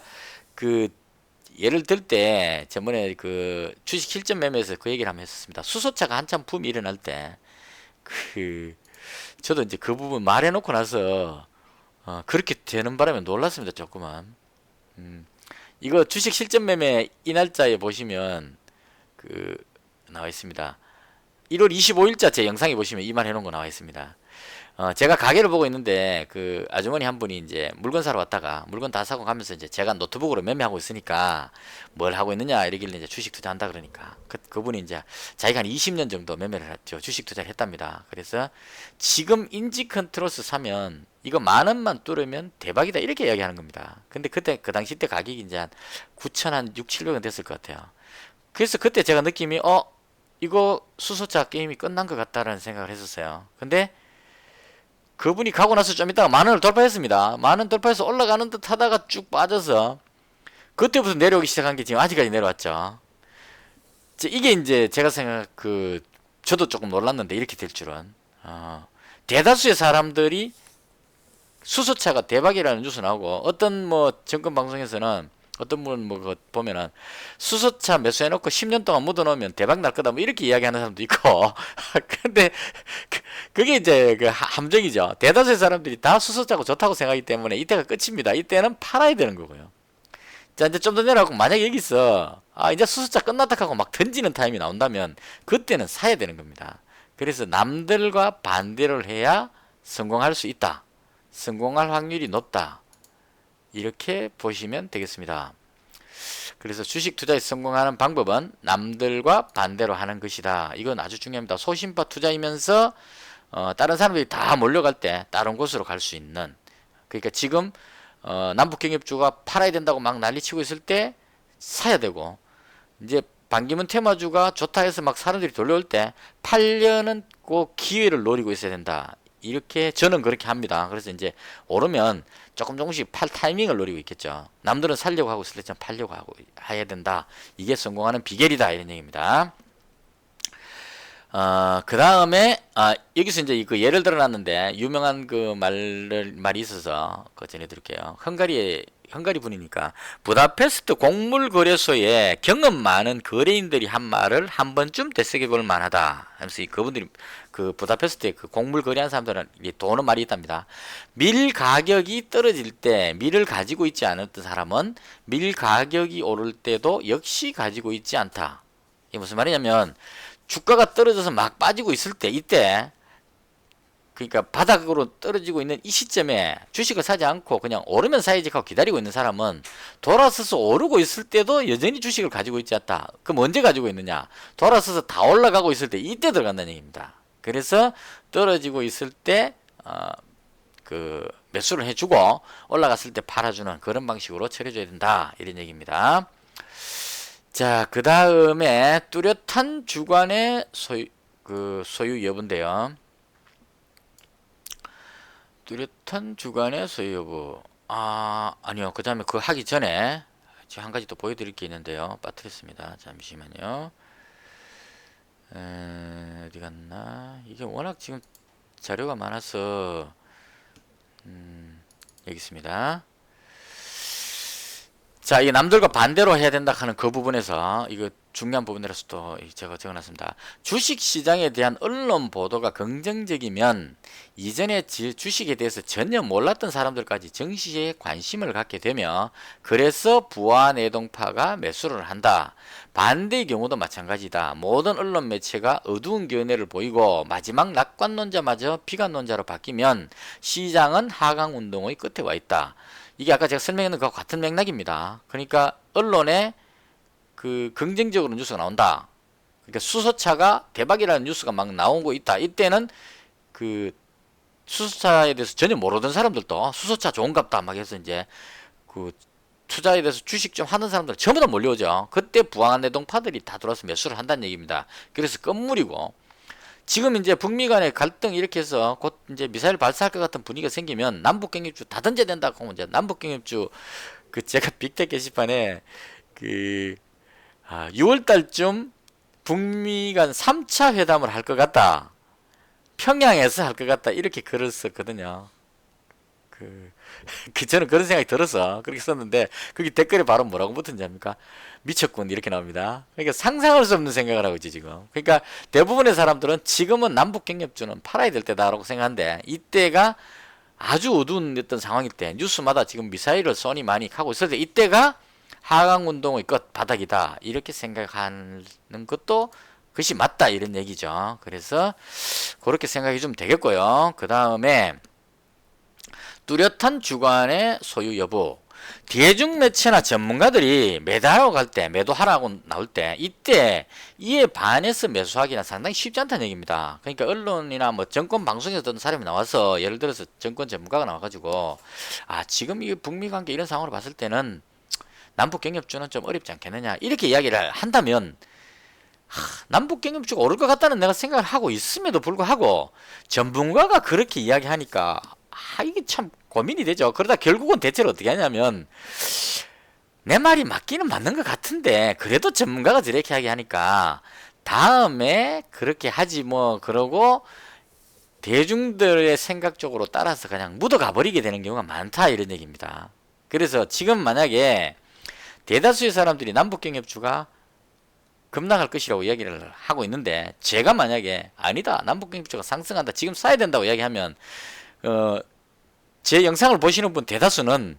그 예를 들 때 저번에 그 주식 실전 매매에서 그 얘기를 한번 했었습니다. 수소차가 한참 붐이 일어날 때 저도 이제 그 부분 말해놓고 나서 그렇게 되는 바람에 놀랐습니다. 조금은. 이거 주식 실전 매매 이 날짜에 보시면 나와 있습니다. 1월 25일자 제 영상에 보시면 이 말 해놓은 거 나와 있습니다. 제가 가게를 보고 있는데 그 아주머니 한 분이 이제 물건 사러 왔다가 물건 다 사고 가면서 이제 제가 노트북으로 매매하고 있으니까 뭘 하고 있느냐 이러길래 이제 주식 투자한다 그러니까 그분이 이제 자기가 한 20년 정도 매매를 했죠. 주식 투자를 했답니다. 그래서 지금 인지 컨트롤스 사면 이거 10,000원만 뚫으면 대박이다, 이렇게 이야기하는 겁니다. 근데 그때 그 당시 때 가격이 이제 한 9,600원 됐을 것 같아요. 그래서 그때 제가 느낌이 이거 수소차 게임이 끝난 것 같다라는 생각을 했었어요. 근데 그분이 가고 나서 좀 있다가 10,000원을 돌파했습니다. 10,000원 돌파해서 올라가는 듯 하다가 쭉 빠져서 그때부터 내려오기 시작한 게 지금 아직까지 내려왔죠. 이게 이제 제가 저도 조금 놀랐는데 이렇게 될 줄은. 대다수의 사람들이 수소차가 대박이라는 뉴스 나오고, 어떤 뭐 정권 방송에서는 어떤 분 뭐 보면은 수소차 매수해놓고 10년 동안 묻어놓으면 대박 날 거다 뭐 이렇게 이야기하는 사람도 있고 근데 그게 이제 그 함정이죠. 대다수의 사람들이 다 수소차고 좋다고 생각하기 때문에 이때가 끝입니다. 이때는 팔아야 되는 거고요. 자, 이제 좀 더 내려가고 만약에 여기서 이제 수소차 끝났다 하고 막 던지는 타임이 나온다면 그때는 사야 되는 겁니다. 그래서 남들과 반대를 해야 성공할 수 있다, 성공할 확률이 높다, 이렇게 보시면 되겠습니다. 그래서 주식 투자에 성공하는 방법은 남들과 반대로 하는 것이다. 이건 아주 중요합니다. 소신파 투자이면서 다른 사람들이 다 몰려갈 때 다른 곳으로 갈 수 있는, 그러니까 지금 남북경협주가 팔아야 된다고 막 난리치고 있을 때 사야 되고, 이제 반기문 테마주가 좋다 해서 막 사람들이 돌려올 때 팔려는 그 기회를 노리고 있어야 된다. 이렇게 저는 그렇게 합니다. 그래서 이제 오르면 조금씩 팔 타이밍을 노리고 있겠죠. 남들은 살려고 하고 있을 때 저는 팔려고 하고 해야 된다. 이게 성공하는 비결이다. 이런 얘기입니다. 그 다음에, 여기서 이제 그 예를 들어 놨는데, 유명한 그 말이 있어서, 그거 전해드릴게요. 헝가리 분이니까, 부다페스트 곡물거래소에 경험 많은 거래인들이 한 말을 한 번쯤 되새겨볼 만하다. 하면서 그분들이, 그 부다페스트에 그 곡물 거래하는 사람들은 도는 말이 있답니다. 밀 가격이 떨어질 때, 밀을 가지고 있지 않았던 사람은, 밀 가격이 오를 때도 역시 가지고 있지 않다. 이게 무슨 말이냐면, 주가가 떨어져서 막 빠지고 있을 때, 이때, 그러니까 바닥으로 떨어지고 있는 이 시점에 주식을 사지 않고 그냥 오르면 사야지 하고 기다리고 있는 사람은 돌아서서 오르고 있을 때도 여전히 주식을 가지고 있지 않다. 그럼 언제 가지고 있느냐? 돌아서서 다 올라가고 있을 때 이때 들어간다는 얘기입니다. 그래서 떨어지고 있을 때, 그 매수를 해주고 올라갔을 때 팔아주는 그런 방식으로 처리해줘야 된다. 이런 얘기입니다. 자, 그 다음에 뚜렷한 주관의 소유 여부인데요. 뚜렷한 주관의 소유 여부. 아니요. 그 다음에 그거 하기 전에 제가 한 가지 또 보여드릴 게 있는데요. 빠뜨렸습니다. 잠시만요. 어디 갔나? 이게 워낙 지금 자료가 많아서, 여기 있습니다. 자, 이게 남들과 반대로 해야 된다 하는 그 부분에서 이거 중요한 부분이라서 또 제가 적어놨습니다. 주식시장에 대한 언론 보도가 긍정적이면 이전에 주식에 대해서 전혀 몰랐던 사람들까지 정시에 관심을 갖게 되며 그래서 부하내동파가 매수를 한다. 반대의 경우도 마찬가지다. 모든 언론 매체가 어두운 견해를 보이고 마지막 낙관론자마저 비관론자로 바뀌면 시장은 하강운동의 끝에 와 있다. 이게 아까 제가 설명했는 것과 같은 맥락입니다. 그러니까 언론에 그 긍정적으로 뉴스가 나온다. 그러니까 수소차가 대박이라는 뉴스가 막 나오고 있다. 이때는 그 수소차에 대해서 전혀 모르던 사람들도 수소차 좋은갑다 막 해서 이제 그 투자에 대해서 주식 좀 하는 사람들 전부 다 몰려오죠. 그때 부항내동파들이 다 들어와서 매수를 한다는 얘기입니다. 그래서 건물이고 지금 이제 북미 간의 갈등 이렇게 해서 곧 이제 미사일 발사할 것 같은 분위기가 생기면 남북경협주 다 던져야 된다고 하면 이제 남북경협주 그 제가 빅텍 게시판에 그 6월 달쯤 북미 간 3차 회담을 할 것 같다. 평양에서 할 것 같다. 이렇게 글을 썼거든요. 저는 그런 생각이 들어서 그렇게 썼는데 거기 댓글에 바로 뭐라고 붙은지 압니까? 미쳤군 이렇게 나옵니다. 그러니까 상상할 수 없는 생각을 하고 있지 지금. 그러니까 대부분의 사람들은 지금은 남북경협주는 팔아야 될 때다라고 생각하는데 이때가 아주 어두운 어떤 상황일 때 뉴스마다 지금 미사일을 쏘니 많이 하고 있을 때 이때가 하강운동의 끝 바닥이다 이렇게 생각하는 것도 그것이 맞다 이런 얘기죠. 그래서 그렇게 생각이 좀 되겠고요. 그 다음에 뚜렷한 주관의 소유 여부. 대중매체나 전문가들이 매도하러 갈 때, 매도하라고 나올 때, 이때 이에 반해서 매수하기는 상당히 쉽지 않다는 얘기입니다. 그러니까 언론이나 뭐 정권 방송에서 어떤 사람이 나와서 예를 들어서 정권 전문가가 나와가지고 지금 이 북미 관계 이런 상황으로 봤을 때는 남북경협주는 좀 어렵지 않겠느냐 이렇게 이야기를 한다면 남북경협주가 오를 것 같다는 내가 생각을 하고 있음에도 불구하고 전문가가 그렇게 이야기하니까 이게 참 고민이 되죠. 그러다 결국은 대체로 어떻게 하냐면 내 말이 맞기는 맞는 것 같은데 그래도 전문가가 저렇게 이야기하니까 다음에 그렇게 하지 뭐 그러고 대중들의 생각적으로 따라서 그냥 묻어가 버리게 되는 경우가 많다 이런 얘기입니다. 그래서 지금 만약에 대다수의 사람들이 남북경협주가 급락할 것이라고 이야기를 하고 있는데 제가 만약에 아니다 남북경협주가 상승한다 지금 사야 된다고 이야기하면 제 영상을 보시는 분 대다수는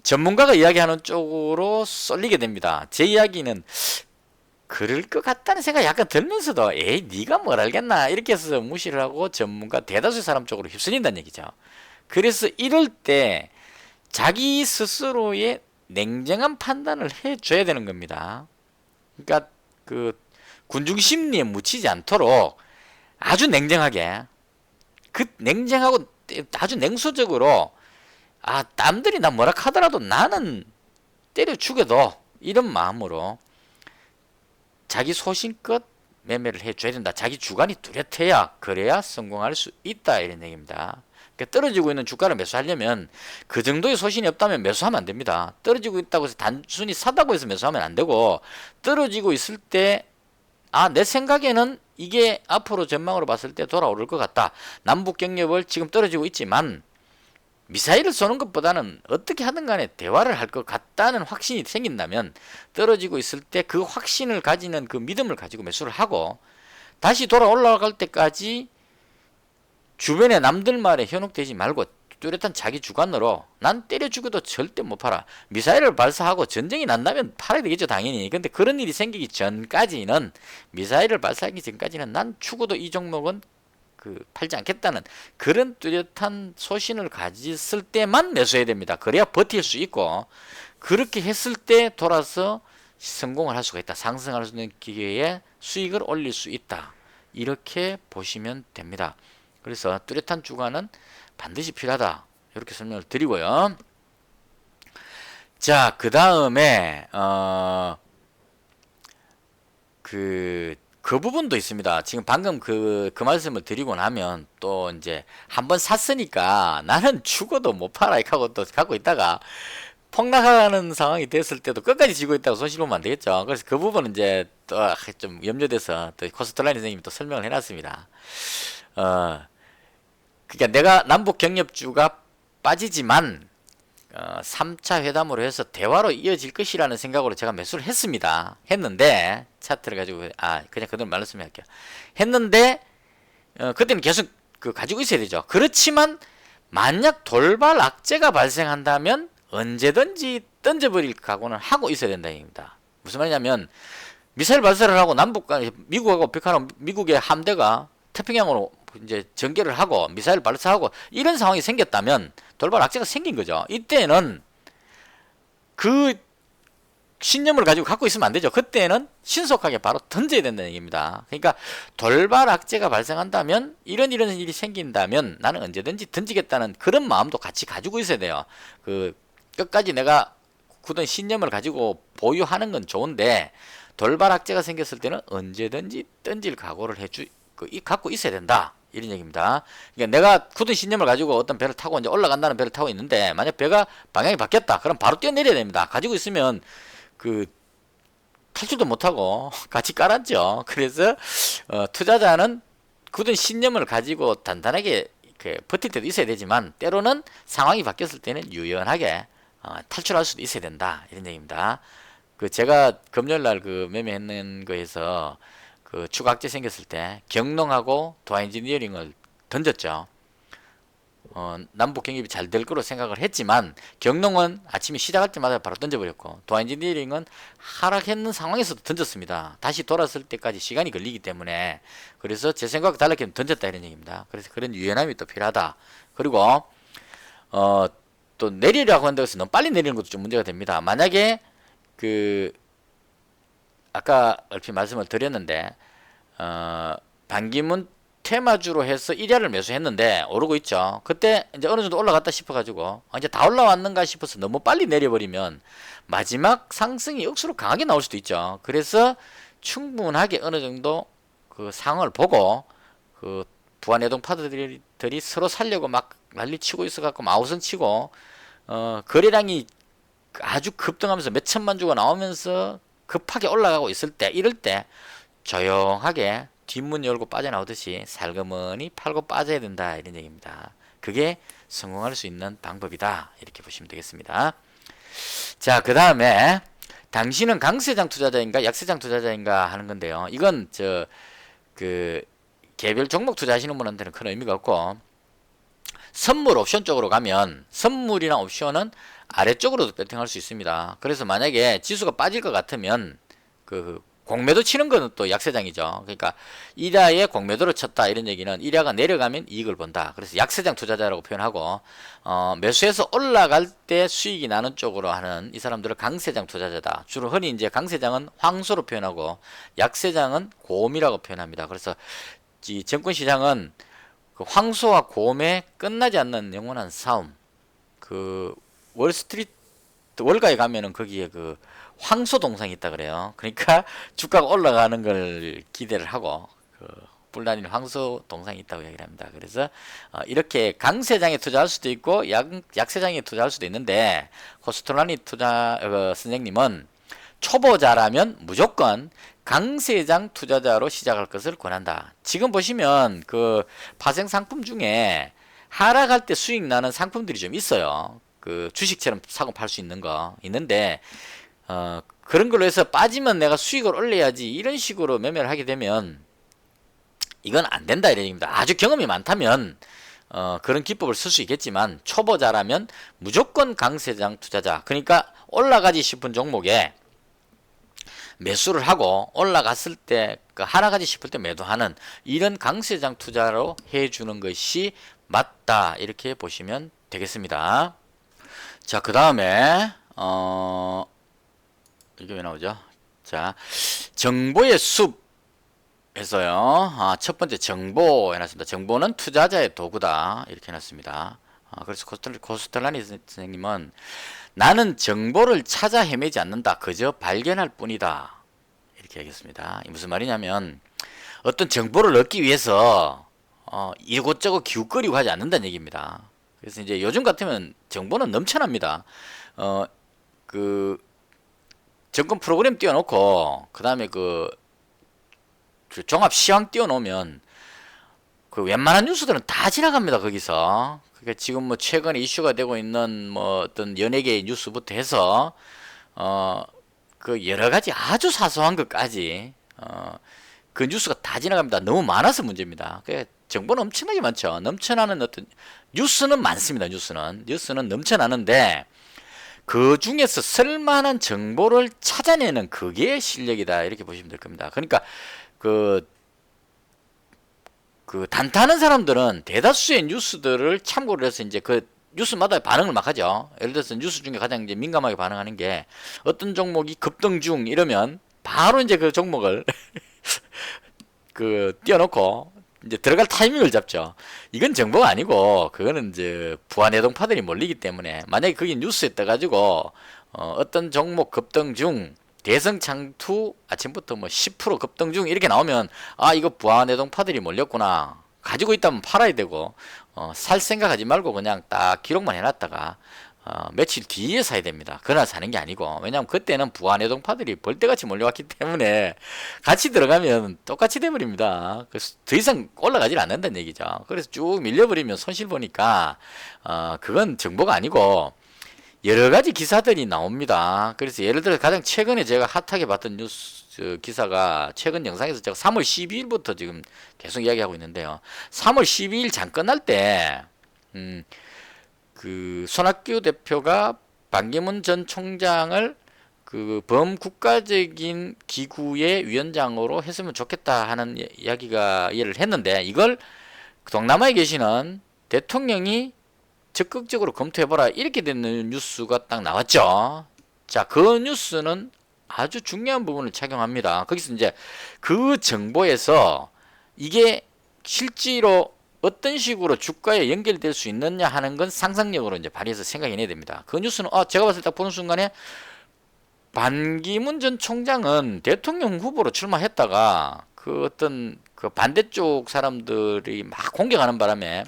전문가가 이야기하는 쪽으로 쏠리게 됩니다. 제 이야기는 그럴 것 같다는 생각이 약간 들면서도 에이 네가 뭘 알겠나 이렇게 해서 무시를 하고 전문가 대다수의 사람 쪽으로 휩쓸린다는 얘기죠. 그래서 이럴 때 자기 스스로의 냉정한 판단을 해줘야 되는 겁니다. 그러니까 그 군중심리에 묻히지 않도록 아주 냉정하게 냉정하고 아주 냉소적으로 남들이 나 뭐라 하더라도 나는 때려 죽여도 이런 마음으로 자기 소신껏 매매를 해줘야 된다. 자기 주관이 뚜렷해야 그래야 성공할 수 있다 이런 얘기입니다. 그러니까 떨어지고 있는 주가를 매수하려면 그 정도의 소신이 없다면 매수하면 안 됩니다. 떨어지고 있다고 해서 단순히 사다고 해서 매수하면 안 되고 떨어지고 있을 때 내 생각에는 이게 앞으로 전망으로 봤을 때 돌아오를 것 같다. 남북 경협을 지금 떨어지고 있지만 미사일을 쏘는 것보다는 어떻게 하든 간에 대화를 할 것 같다는 확신이 생긴다면 떨어지고 있을 때 그 확신을 가지는 그 믿음을 가지고 매수를 하고 다시 돌아 올라갈 때까지 주변에 남들 말에 현혹되지 말고 뚜렷한 자기 주관으로 난 때려 죽여도 절대 못 팔아. 미사일을 발사하고 전쟁이 난다면 팔아야 되겠죠 당연히. 근데 그런 일이 생기기 전까지는 미사일을 발사하기 전까지는 난 죽어도 이 종목은 팔지 않겠다는 그런 뚜렷한 소신을 가졌을 때만 매수해야 됩니다. 그래야 버틸 수 있고 그렇게 했을 때 돌아서 성공을 할 수가 있다. 상승할 수 있는 기회에 수익을 올릴 수 있다. 이렇게 보시면 됩니다. 그래서 뚜렷한 주관은 반드시 필요하다. 이렇게 설명을 드리고요. 자, 그 다음에 그 부분도 있습니다. 지금 방금 그 말씀을 드리고 나면 또 이제 한번 샀으니까 나는 죽어도 못 팔아 하고 또 갖고 있다가 폭락하는 상황이 됐을 때도 끝까지 지고 있다고 손실 보면 안 되겠죠. 그래서 그 부분은 이제 또 좀 염려돼서 또 코스트라인 선생님이 또 설명을 해놨습니다. 그러니까 내가 남북 경협주가 빠지지만 3차 회담으로 해서 대화로 이어질 것이라는 생각으로 제가 매수를 했는데 차트를 가지고 그냥 그대로 말로 설명할게요. 했는데 그때는 계속 가지고 있어야 되죠. 그렇지만 만약 돌발 악재가 발생한다면 언제든지 던져버릴 각오는 하고 있어야 된다는 얘기입니다. 무슨 말이냐면 미사일 발사를 하고 미국하고 북한하고 미국의 함대가 태평양으로 이제 전개를 하고 미사일 발사하고 이런 상황이 생겼다면 돌발 악재가 생긴 거죠. 이때는 그 신념을 가지고 갖고 있으면 안 되죠. 그때는 신속하게 바로 던져야 된다는 얘기입니다. 그러니까 돌발 악재가 발생한다면 이런 일이 생긴다면 나는 언제든지 던지겠다는 그런 마음도 같이 가지고 있어야 돼요. 끝까지 내가 굳은 신념을 가지고 보유하는 건 좋은데 돌발 악재가 생겼을 때는 언제든지 던질 각오를 갖고 있어야 된다. 이런 얘기입니다. 그러니까 내가 굳은 신념을 가지고 어떤 배를 타고 이제 올라간다는 배를 타고 있는데 만약 배가 방향이 바뀌었다. 그럼 바로 뛰어내려야 됩니다. 가지고 있으면 탈출도 못하고 같이 깔았죠. 그래서 투자자는 굳은 신념을 가지고 단단하게 버틸 때도 있어야 되지만 때로는 상황이 바뀌었을 때는 유연하게 탈출할 수도 있어야 된다. 이런 얘기입니다. 제가 금요일날 매매했는 거에서 추가 악재 생겼을 때 경농하고 도화엔지니어링을 던졌죠. 남북 경협이 잘 될 거로 생각을 했지만 경농은 아침에 시작할 때마다 바로 던져버렸고 도화엔지니어링은 하락했는 상황에서도 던졌습니다. 다시 돌았을 때까지 시간이 걸리기 때문에 그래서 제 생각과 달랐게 던졌다 이런 얘기입니다. 그래서 그런 유연함이 또 필요하다. 그리고 또 내리라고 한다고 해서 너무 빨리 내리는 것도 좀 문제가 됩니다. 만약에 아까 얼핏 말씀을 드렸는데 반기문 테마주로 해서 1야를 매수했는데 오르고 있죠. 그때 이제 어느 정도 올라갔다 싶어가지고 이제 다 올라왔는가 싶어서 너무 빨리 내려버리면 마지막 상승이 억수로 강하게 나올 수도 있죠. 그래서 충분하게 어느 정도 상황을 보고 부안해동 파드들이 서로 살려고 막 난리치고 있어갖고 마우선 치고 거래량이 아주 급등하면서 몇 천만 주가 나오면서 급하게 올라가고 있을 때 이럴 때 조용하게 뒷문 열고 빠져나오듯이 살그머니 팔고 빠져야 된다 이런 얘기입니다. 그게 성공할 수 있는 방법이다 이렇게 보시면 되겠습니다. 자, 그 다음에 당신은 강세장 투자자인가 약세장 투자자인가 하는 건데요. 이건 개별 종목 투자하시는 분한테는 큰 의미가 없고 선물 옵션 쪽으로 가면 선물이나 옵션은 아래쪽으로도 배팅할 수 있습니다. 그래서 만약에 지수가 빠질 것 같으면 공매도 치는 거는 또 약세장이죠. 그러니까 1야에 공매도를 쳤다 이런 얘기는 1야가 내려가면 이익을 본다. 그래서 약세장 투자자라고 표현하고 매수해서 올라갈 때 수익이 나는 쪽으로 하는 이 사람들을 강세장 투자자다. 주로 흔히 이제 강세장은 황소로 표현하고 약세장은 곰이라고 표현합니다. 그래서 이 증권시장은 황소와 곰의 끝나지 않는 영원한 싸움. 그 월스트리트 월가에 가면은 거기에 그 황소 동상이 있다 그래요. 그러니까 주가가 올라가는 걸 기대를 하고 그 뿔다니는 황소 동상이 있다고 얘기를 합니다. 그래서 이렇게 강세장에 투자할 수도 있고 약세장에 투자할 수도 있는데 코스톨라니 선생님은 초보자라면 무조건 강세장 투자자로 시작할 것을 권한다. 지금 보시면 그 파생 상품 중에 하락할 때 수익 나는 상품들이 좀 있어요. 그 주식처럼 사고 팔 수 있는 거 있는데 그런 걸로 해서 빠지면 내가 수익을 올려야지 이런 식으로 매매를 하게 되면 이건 안 된다 이런 얘기입니다. 아주 경험이 많다면 그런 기법을 쓸 수 있겠지만 초보자라면 무조건 강세장 투자자, 그러니까 올라가지 싶은 종목에 매수를 하고 올라갔을 때 하락하지 싶을 때 매도하는 이런 강세장 투자로 해주는 것이 맞다 이렇게 보시면 되겠습니다. 자, 그 다음에 이게 왜 나오죠? 자, 정보의 숲 해서요. 첫 번째 정보 해놨습니다. 정보는 투자자의 도구다 이렇게 해놨습니다. 그래서 코스텔라니 선생님은 나는 정보를 찾아 헤매지 않는다. 그저 발견할 뿐이다. 이렇게 얘기했습니다. 무슨 말이냐면 어떤 정보를 얻기 위해서 이곳저곳 기웃거리고 하지 않는다는 얘기입니다. 그래서 이제 요즘 같으면 정보는 넘쳐납니다. 그 정권 프로그램 띄워놓고 그 다음에 그 종합 시황 띄워놓으면 그 웬만한 뉴스들은 다 지나갑니다. 거기서. 그러니까 지금 뭐 최근에 이슈가 되고 있는 뭐 어떤 연예계의 뉴스부터 해서 그 여러 가지 아주 사소한 것까지 그 뉴스가 다 지나갑니다. 너무 많아서 문제입니다. 그러니까 정보는 엄청나게 많죠. 넘쳐나는 어떤 뉴스는 많습니다. 뉴스는 넘쳐나는데 그 중에서 쓸만한 정보를 찾아내는 그게 실력이다 이렇게 보시면 될 겁니다. 그러니까 그 단타하는 사람들은 대다수의 뉴스들을 참고를 해서 이제 그 뉴스마다 반응을 막 하죠. 예를 들어서 뉴스 중에 가장 이제 민감하게 반응하는 게 어떤 종목이 급등 중 이러면 바로 이제 그 종목을 그 띄워놓고 이제 들어갈 타이밍을 잡죠. 이건 정보가 아니고 그거는 이제 부안해동파들이 몰리기 때문에 만약에 그게 뉴스에 떠가지고 어떤 종목 급등 중 대성 장투 아침부터 뭐 10% 급등 중 이렇게 나오면 이거 부안해동파들이 몰렸구나. 가지고 있다면 팔아야 되고 살 생각하지 말고 그냥 딱 기록만 해놨다가 며칠 뒤에 사야 됩니다. 그날 사는 게 아니고 왜냐하면 그때는 부안해동파들이 벌떼같이 몰려왔기 때문에 같이 들어가면 똑같이 돼버립니다. 그래서 더 이상 올라가질 않는다는 얘기죠. 그래서 쭉 밀려버리면 손실 보니까 그건 정보가 아니고 여러 가지 기사들이 나옵니다. 그래서 예를 들어 가장 최근에 제가 핫하게 봤던 뉴스 기사가 최근 영상에서 제가 3월 12일부터 지금 계속 이야기하고 있는데요. 3월 12일 장 끝날 때 그 손학규 대표가 반기문 전 총장을 그 범국가적인 기구의 위원장으로 했으면 좋겠다 하는 이야기를 했는데 이걸 동남아에 계시는 대통령이 적극적으로 검토해보라 이렇게 되는 뉴스가 딱 나왔죠. 자, 그 뉴스는 아주 중요한 부분을 착용합니다. 거기서 이제 그 정보에서 이게 실제로 어떤 식으로 주가에 연결될 수 있느냐 하는 건 상상력으로 이제 발휘해서 생각해내야 됩니다. 그 뉴스는 제가 봤을 때 딱 보는 순간에 반기문 전 총장은 대통령 후보로 출마했다가 그 어떤 그 반대쪽 사람들이 막 공격하는 바람에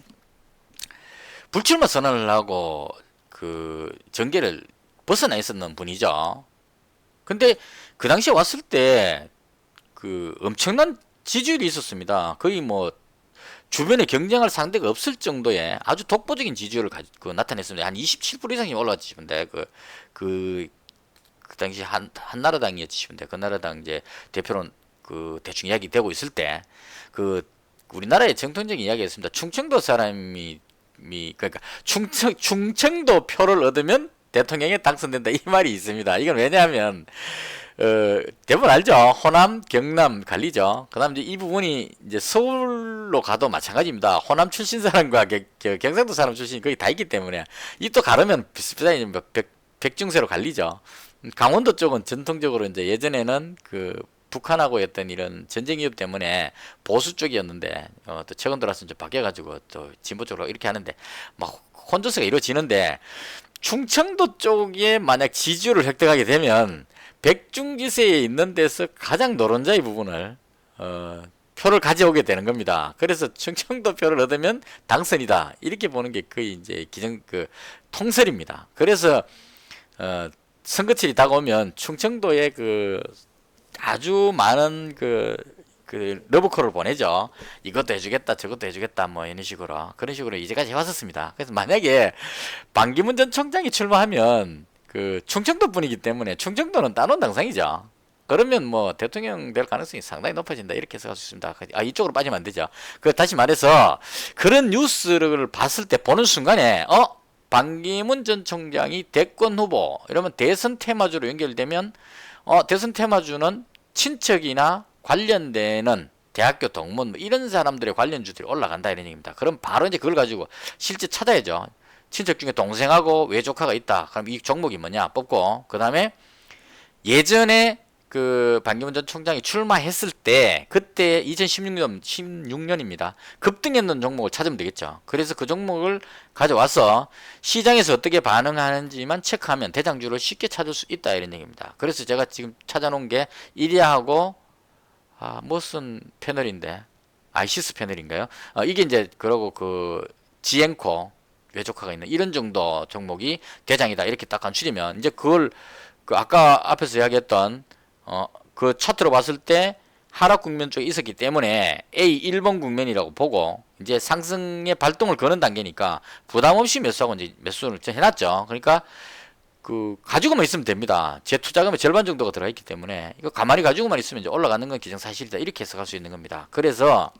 불출마 선언을 하고 그 정계를 벗어나 있었는 분이죠. 근데 그 당시에 왔을 때 그 엄청난 지지율이 있었습니다. 거의 뭐 주변에 경쟁할 상대가 없을 정도의 아주 독보적인 지지율을 나타냈습니다. 한 27% 이상이 올라왔지 싶은데 그 당시 한나라당이었지 싶은데 그 나라당 이제 대표로 그 대충 이야기 되고 있을 때 그 우리나라의 정통적인 이야기였습니다. 충청도 사람이 그러니까 충청도 표를 얻으면 대통령에 당선된다 이 말이 있습니다. 이건 왜냐하면 대부분 알죠. 호남, 경남 갈리죠. 그다음 이제 이 부분이 이제 서울로 가도 마찬가지입니다. 호남 출신 사람과 경상도 사람 출신이 거의 다 있기 때문에 이 또 가르면 비슷비슷하게 백중세로 갈리죠. 강원도 쪽은 전통적으로 이제 예전에는 그 북한하고 했던 이런 전쟁 위협 때문에 보수 쪽이었는데 또 최근 들어서 좀 바뀌어가지고 또 진보 쪽으로 이렇게 하는데 막 혼조세가 이루어지는데 충청도 쪽에 만약 지지율을 획득하게 되면 백중지세에 있는 데서 가장 노른자의 부분을 표를 가져오게 되는 겁니다. 그래서 충청도 표를 얻으면 당선이다 이렇게 보는 게 거의 이제 통설입니다. 그래서 선거철이 다가오면 충청도에 아주 많은 러브콜을 보내죠. 이것도 해주겠다, 저것도 해주겠다, 뭐 이런 식으로 그런 식으로 이제까지 해왔었습니다. 그래서 만약에 반기문 전 총장이 출마하면 충청도 분이기 때문에 충청도는 따놓은 당상이죠. 그러면 뭐 대통령 될 가능성이 상당히 높아진다 이렇게 해석할 수 있습니다. 이쪽으로 빠지면 안 되죠. 다시 말해서 그런 뉴스를 봤을 때 보는 순간에 반기문 전 총장이 대권 후보 이러면 대선 테마주로 연결되면 대선 테마주는 친척이나 관련되는 대학교 동문 뭐 이런 사람들의 관련주들이 올라간다 이런 얘기입니다. 그럼 바로 이제 그걸 가지고 실제 찾아야죠. 친척 중에 동생하고 외조카가 있다. 그럼 이 종목이 뭐냐 뽑고 그 다음에 예전에 반기문 전 총장이 출마했을 때 그때 16년입니다. 급등했는 종목을 찾으면 되겠죠. 그래서 그 종목을 가져와서 시장에서 어떻게 반응하는지만 체크하면 대장주를 쉽게 찾을 수 있다 이런 얘기입니다. 그래서 제가 지금 찾아놓은 게 이리아하고 무슨 패널인데 아이시스 패널인가요? 이게 이제 그러고 지엔코 외조카가 있는 이런 정도 종목이 대장이다 이렇게 딱 간추리면 이제 그걸 아까 앞에서 이야기했던 그 차트로 봤을 때 하락 국면 쪽에 있었기 때문에 A 1번 국면이라고 보고 이제 상승의 발동을 거는 단계니까 부담 없이 매수하고 이제 매수를 해놨죠. 그러니까 가지고만 있으면 됩니다. 제 투자금의 절반 정도가 들어가 있기 때문에 이거 가만히 가지고만 있으면 이제 올라가는 건 기정사실이다 이렇게 해석할 수 있는 겁니다. 그래서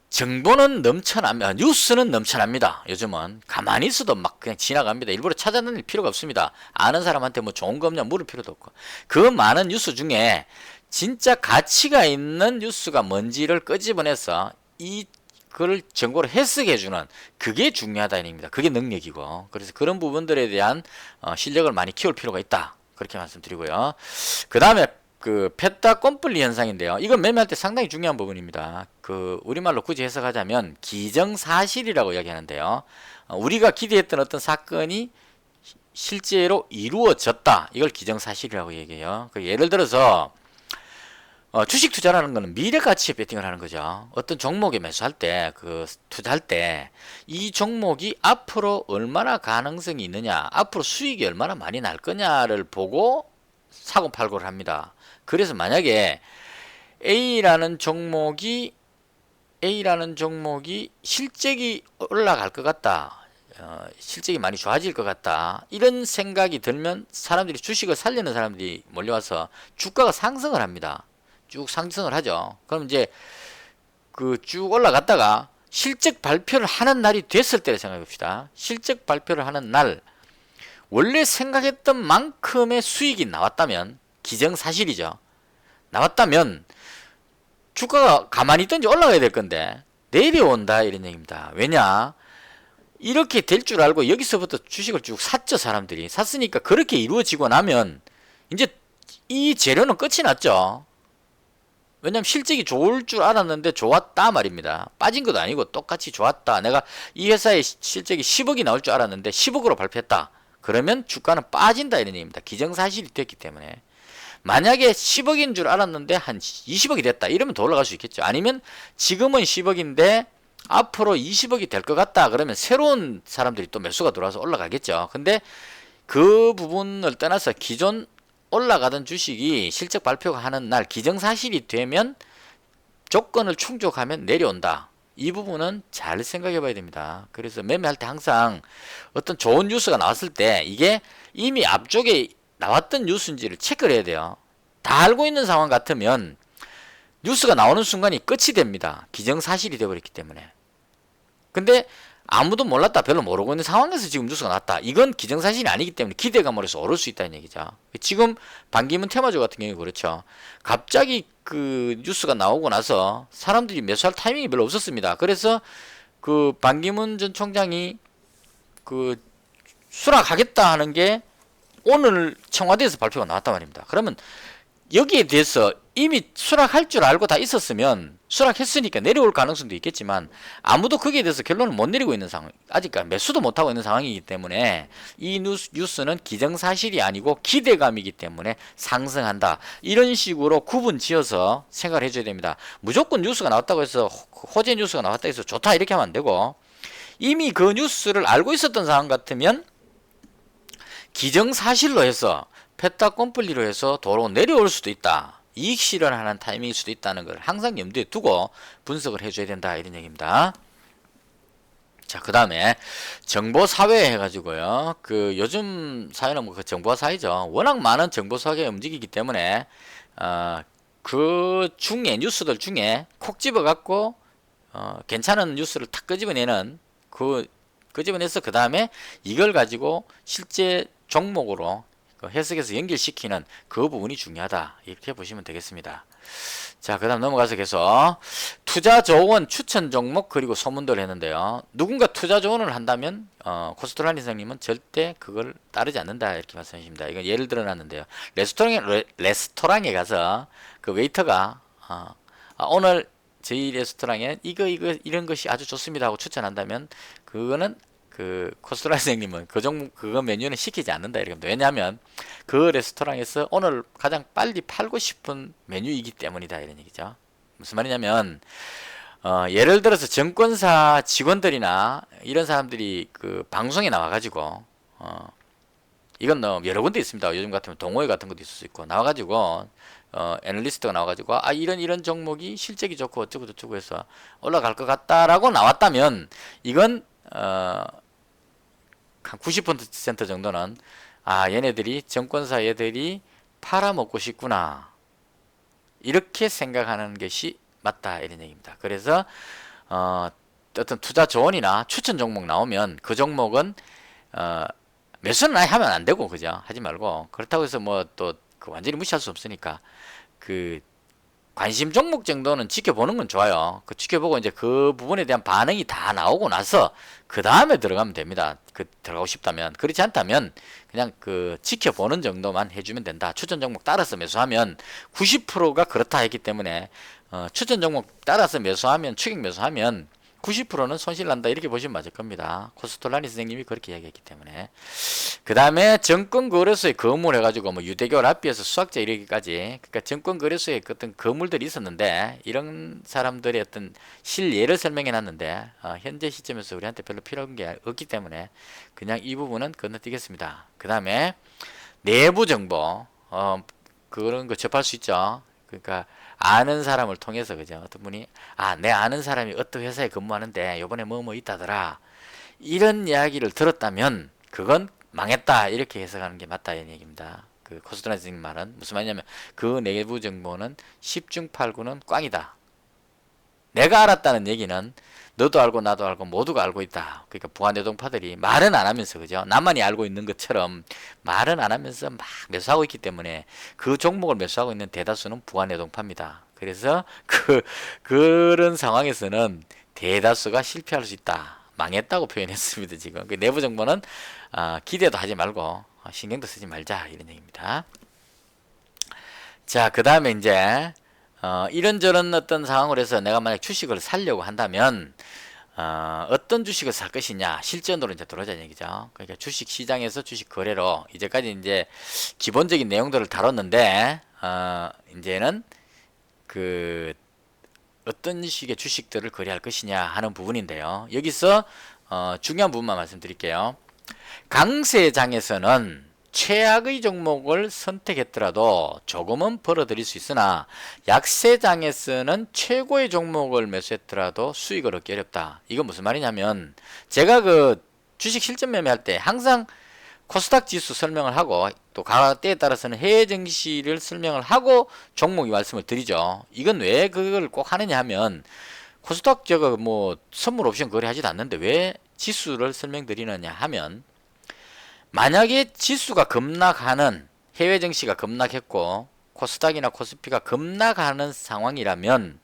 정보는 넘쳐납니다. 뉴스는 넘쳐납니다. 요즘은 가만히 있어도 막 그냥 지나갑니다. 일부러 찾아다닐 필요가 없습니다. 아는 사람한테 뭐 좋은 거 없냐 물을 필요도 없고 그 많은 뉴스 중에 진짜 가치가 있는 뉴스가 뭔지를 끄집어내서 그걸 정보를 해석해주는 그게 중요하다 입니다. 그게 능력이고 그래서 그런 부분들에 대한 실력을 많이 키울 필요가 있다 그렇게 말씀드리고요. 그 다음에 페타 꼼플리 현상인데요. 이건 매매할 때 상당히 중요한 부분입니다. 우리말로 굳이 해석하자면 기정사실이라고 이야기하는데요. 우리가 기대했던 어떤 사건이 실제로 이루어졌다. 이걸 기정사실이라고 얘기해요. 예를 들어서 주식 투자라는 것은 미래 가치에 베팅을 하는 거죠. 어떤 종목에 매수할 때, 투자할 때, 이 종목이 앞으로 얼마나 가능성이 있느냐, 앞으로 수익이 얼마나 많이 날 거냐를 보고 사고 팔고를 합니다. 그래서 만약에 A라는 종목이 실적이 올라갈 것 같다. 실적이 많이 좋아질 것 같다. 이런 생각이 들면 사람들이 주식을 살려는 사람들이 몰려와서 주가가 상승을 합니다. 쭉 상승을 하죠. 그럼 이제 쭉 올라갔다가 실적 발표를 하는 날이 됐을 때를 생각해 봅시다. 실적 발표를 하는 날 원래 생각했던 만큼의 수익이 나왔다면 기정사실이죠. 나왔다면 주가가 가만히 있든지 올라가야 될 건데 내려온다 이런 얘기입니다. 왜냐? 이렇게 될 줄 알고 여기서부터 주식을 쭉 샀죠. 사람들이 샀으니까 그렇게 이루어지고 나면 이제 이 재료는 끝이 났죠. 왜냐면 실적이 좋을 줄 알았는데 좋았다 말입니다. 빠진 것도 아니고 똑같이 좋았다. 내가 이 회사의 실적이 10억이 나올 줄 알았는데 10억으로 발표했다. 그러면 주가는 빠진다 이런 얘기입니다. 기정사실이 됐기 때문에. 만약에 10억인 줄 알았는데 한 20억이 됐다. 이러면 더 올라갈 수 있겠죠. 아니면 지금은 10억인데 앞으로 20억이 될 것 같다. 그러면 새로운 사람들이 또 매수가 들어와서 올라가겠죠. 근데 그 부분을 떠나서 기존 올라가던 주식이 실적 발표가 하는 날 기정사실이 되면 조건을 충족하면 내려온다. 이 부분은 잘 생각해 봐야 됩니다. 그래서 매매할 때 항상 어떤 좋은 뉴스가 나왔을 때 이게 이미 앞쪽에 나왔던 뉴스인지를 체크를 해야 돼요. 다 알고 있는 상황 같으면 뉴스가 나오는 순간이 끝이 됩니다. 기정사실이 되어버렸기 때문에. 근데 아무도 몰랐다, 별로 모르고 있는 상황에서 지금 뉴스가 났다. 이건 기정사실이 아니기 때문에 기대감으로 해서 오를 수 있다는 얘기죠. 지금 반기문 테마주 같은 경우에 그렇죠. 갑자기 뉴스가 나오고 나서 사람들이 매수할 타이밍이 별로 없었습니다. 그래서 반기문 전 총장이 수락하겠다 하는 게 오늘 청와대에서 발표가 나왔단 말입니다. 그러면 여기에 대해서 이미 수락할 줄 알고 다 있었으면 수락했으니까 내려올 가능성도 있겠지만 아무도 거기에 대해서 결론을 못 내리고 있는 상황, 아직 매수도 못하고 있는 상황이기 때문에 이 뉴스는 기정사실이 아니고 기대감이기 때문에 상승한다. 이런 식으로 구분 지어서 생각을 해줘야 됩니다. 무조건 뉴스가 나왔다고 해서 호재 뉴스가 나왔다고 해서 좋다 이렇게 하면 안 되고, 이미 그 뉴스를 알고 있었던 상황 같으면 기정사실로 해서 페타컴플리로 해서 도로 내려올 수도 있다. 이익 실현하는 타이밍일 수도 있다는 걸 항상 염두에 두고 분석을 해줘야 된다. 이런 얘기입니다. 자, 그 다음에 정보사회 해가지고요. 그 요즘 사회는 뭐 그 정보사회죠. 워낙 많은 정보사회가 움직이기 때문에 그 중에 뉴스들 중에 콕 집어갖고 괜찮은 뉴스를 탁 끄집어내는 끄집어내서 그 다음에 이걸 가지고 실제 종목으로 해석해서 연결시키는 그 부분이 중요하다. 이렇게 보시면 되겠습니다. 자, 그 다음 넘어가서 계속 투자 조언 추천 종목 그리고 소문들을 했는데요. 누군가 투자 조언을 한다면 코스트라니 선생님은 절대 그걸 따르지 않는다 이렇게 말씀해 주십니다. 이건 예를 들어 놨는데요. 레스토랑에 가서 그 웨이터가 오늘 저희 레스토랑에 이런 것이 아주 좋습니다 하고 추천한다면 그거는 그 코스트라 선생님은 그거 메뉴는 시키지 않는다 이렇게 합니다. 왜냐하면 그 레스토랑에서 오늘 가장 빨리 팔고 싶은 메뉴이기 때문이다 이런 얘기죠. 무슨 말이냐면 예를 들어서 증권사 직원들이나 이런 사람들이 그 방송에 나와가지고 이건 여러 군데 있습니다. 요즘 같으면 동호회 같은 것도 있을 수 있고 나와가지고 애널리스트가 나와가지고 이런 종목이 실적이 좋고 어쩌고 저쩌고 해서 올라갈 것 같다라고 나왔다면 이건 한 90% 정도는 얘네들이 정권사 얘들이 팔아먹고 싶구나 이렇게 생각하는 것이 맞다 이런 얘기입니다. 그래서 어떤 투자 조언이나 추천 종목 나오면 그 종목은 매수는 아예 하면 안 되고 그죠? 하지 말고 그렇다고 해서 뭐 또 완전히 무시할 수 없으니까 그 관심 종목 정도는 지켜보는 건 좋아요. 그 지켜보고 이제 그 부분에 대한 반응이 다 나오고 나서 그 다음에 들어가면 됩니다. 들어가고 싶다면. 그렇지 않다면 그냥 그 지켜보는 정도만 해주면 된다. 추천 종목 따라서 매수하면 90%가 그렇다 했기 때문에 추천 종목 따라서 매수하면 추격 매수하면 90%는 손실 난다 이렇게 보시면 맞을 겁니다. 코스톨라니 선생님이 그렇게 이야기했기 때문에. 그 다음에 증권거래소에 거물 해가지고 뭐 유대교 랍비에서 수학자 이르기까지 그러니까 증권거래소에 어떤 거물들이 있었는데 이런 사람들의 어떤 실예를 설명해 놨는데 현재 시점에서 우리한테 별로 필요한 게 없기 때문에 그냥 이 부분은 건너뛰겠습니다. 그 다음에 내부 정보 그런 거 접할 수 있죠. 그러니까 아는 사람을 통해서 그죠. 어떤 분이 내 아는 사람이 어떤 회사에 근무하는데 요번에 뭐 있다더라 이런 이야기를 들었다면 그건 망했다 이렇게 해석하는 게 맞다 이런 얘기입니다. 그 코스트라 선생님 말은 무슨 말이냐면 그 내부 정보는 10중 8구는 꽝이다. 내가 알았다는 얘기는 너도 알고 나도 알고 모두가 알고 있다. 그러니까 부하내동파들이 말은 안 하면서 그죠. 나만이 알고 있는 것처럼 말은 안 하면서 막 매수하고 있기 때문에 그 종목을 매수하고 있는 대다수는 부하내동파입니다. 그래서 그런 상황에서는 대다수가 실패할 수 있다. 망했다고 표현했습니다. 지금 그 내부 정보는 기대도 하지 말고 신경도 쓰지 말자 이런 얘기입니다. 자, 그 다음에 이제 이런저런 어떤 상황으로 해서 내가 만약 주식을 살려고 한다면 어떤 주식을 살 것이냐 실전으로 이제 들어오자는 얘기죠. 그러니까 주식 시장에서 주식 거래로 이제까지 이제 기본적인 내용들을 다뤘는데 이제는 그 어떤 식의 주식들을 거래할 것이냐 하는 부분인데요. 여기서 중요한 부분만 말씀드릴게요. 강세장에서는 최악의 종목을 선택했더라도 조금은 벌어들일 수 있으나 약세장에서는 최고의 종목을 매수했더라도 수익을 얻기 어렵다. 이건 무슨 말이냐면 제가 그 주식 실전 매매할 때 항상 코스닥 지수 설명을 하고 또 때에 따라서는 해외 증시를 설명을 하고 종목이 말씀을 드리죠. 이건 왜 그걸 꼭 하느냐 하면 코스닥 제가 뭐 선물 옵션 거래하지도 않는데 왜 지수를 설명드리느냐 하면 만약에 지수가 급락하는 해외 증시가 급락했고 코스닥이나 코스피가 급락하는 상황이라면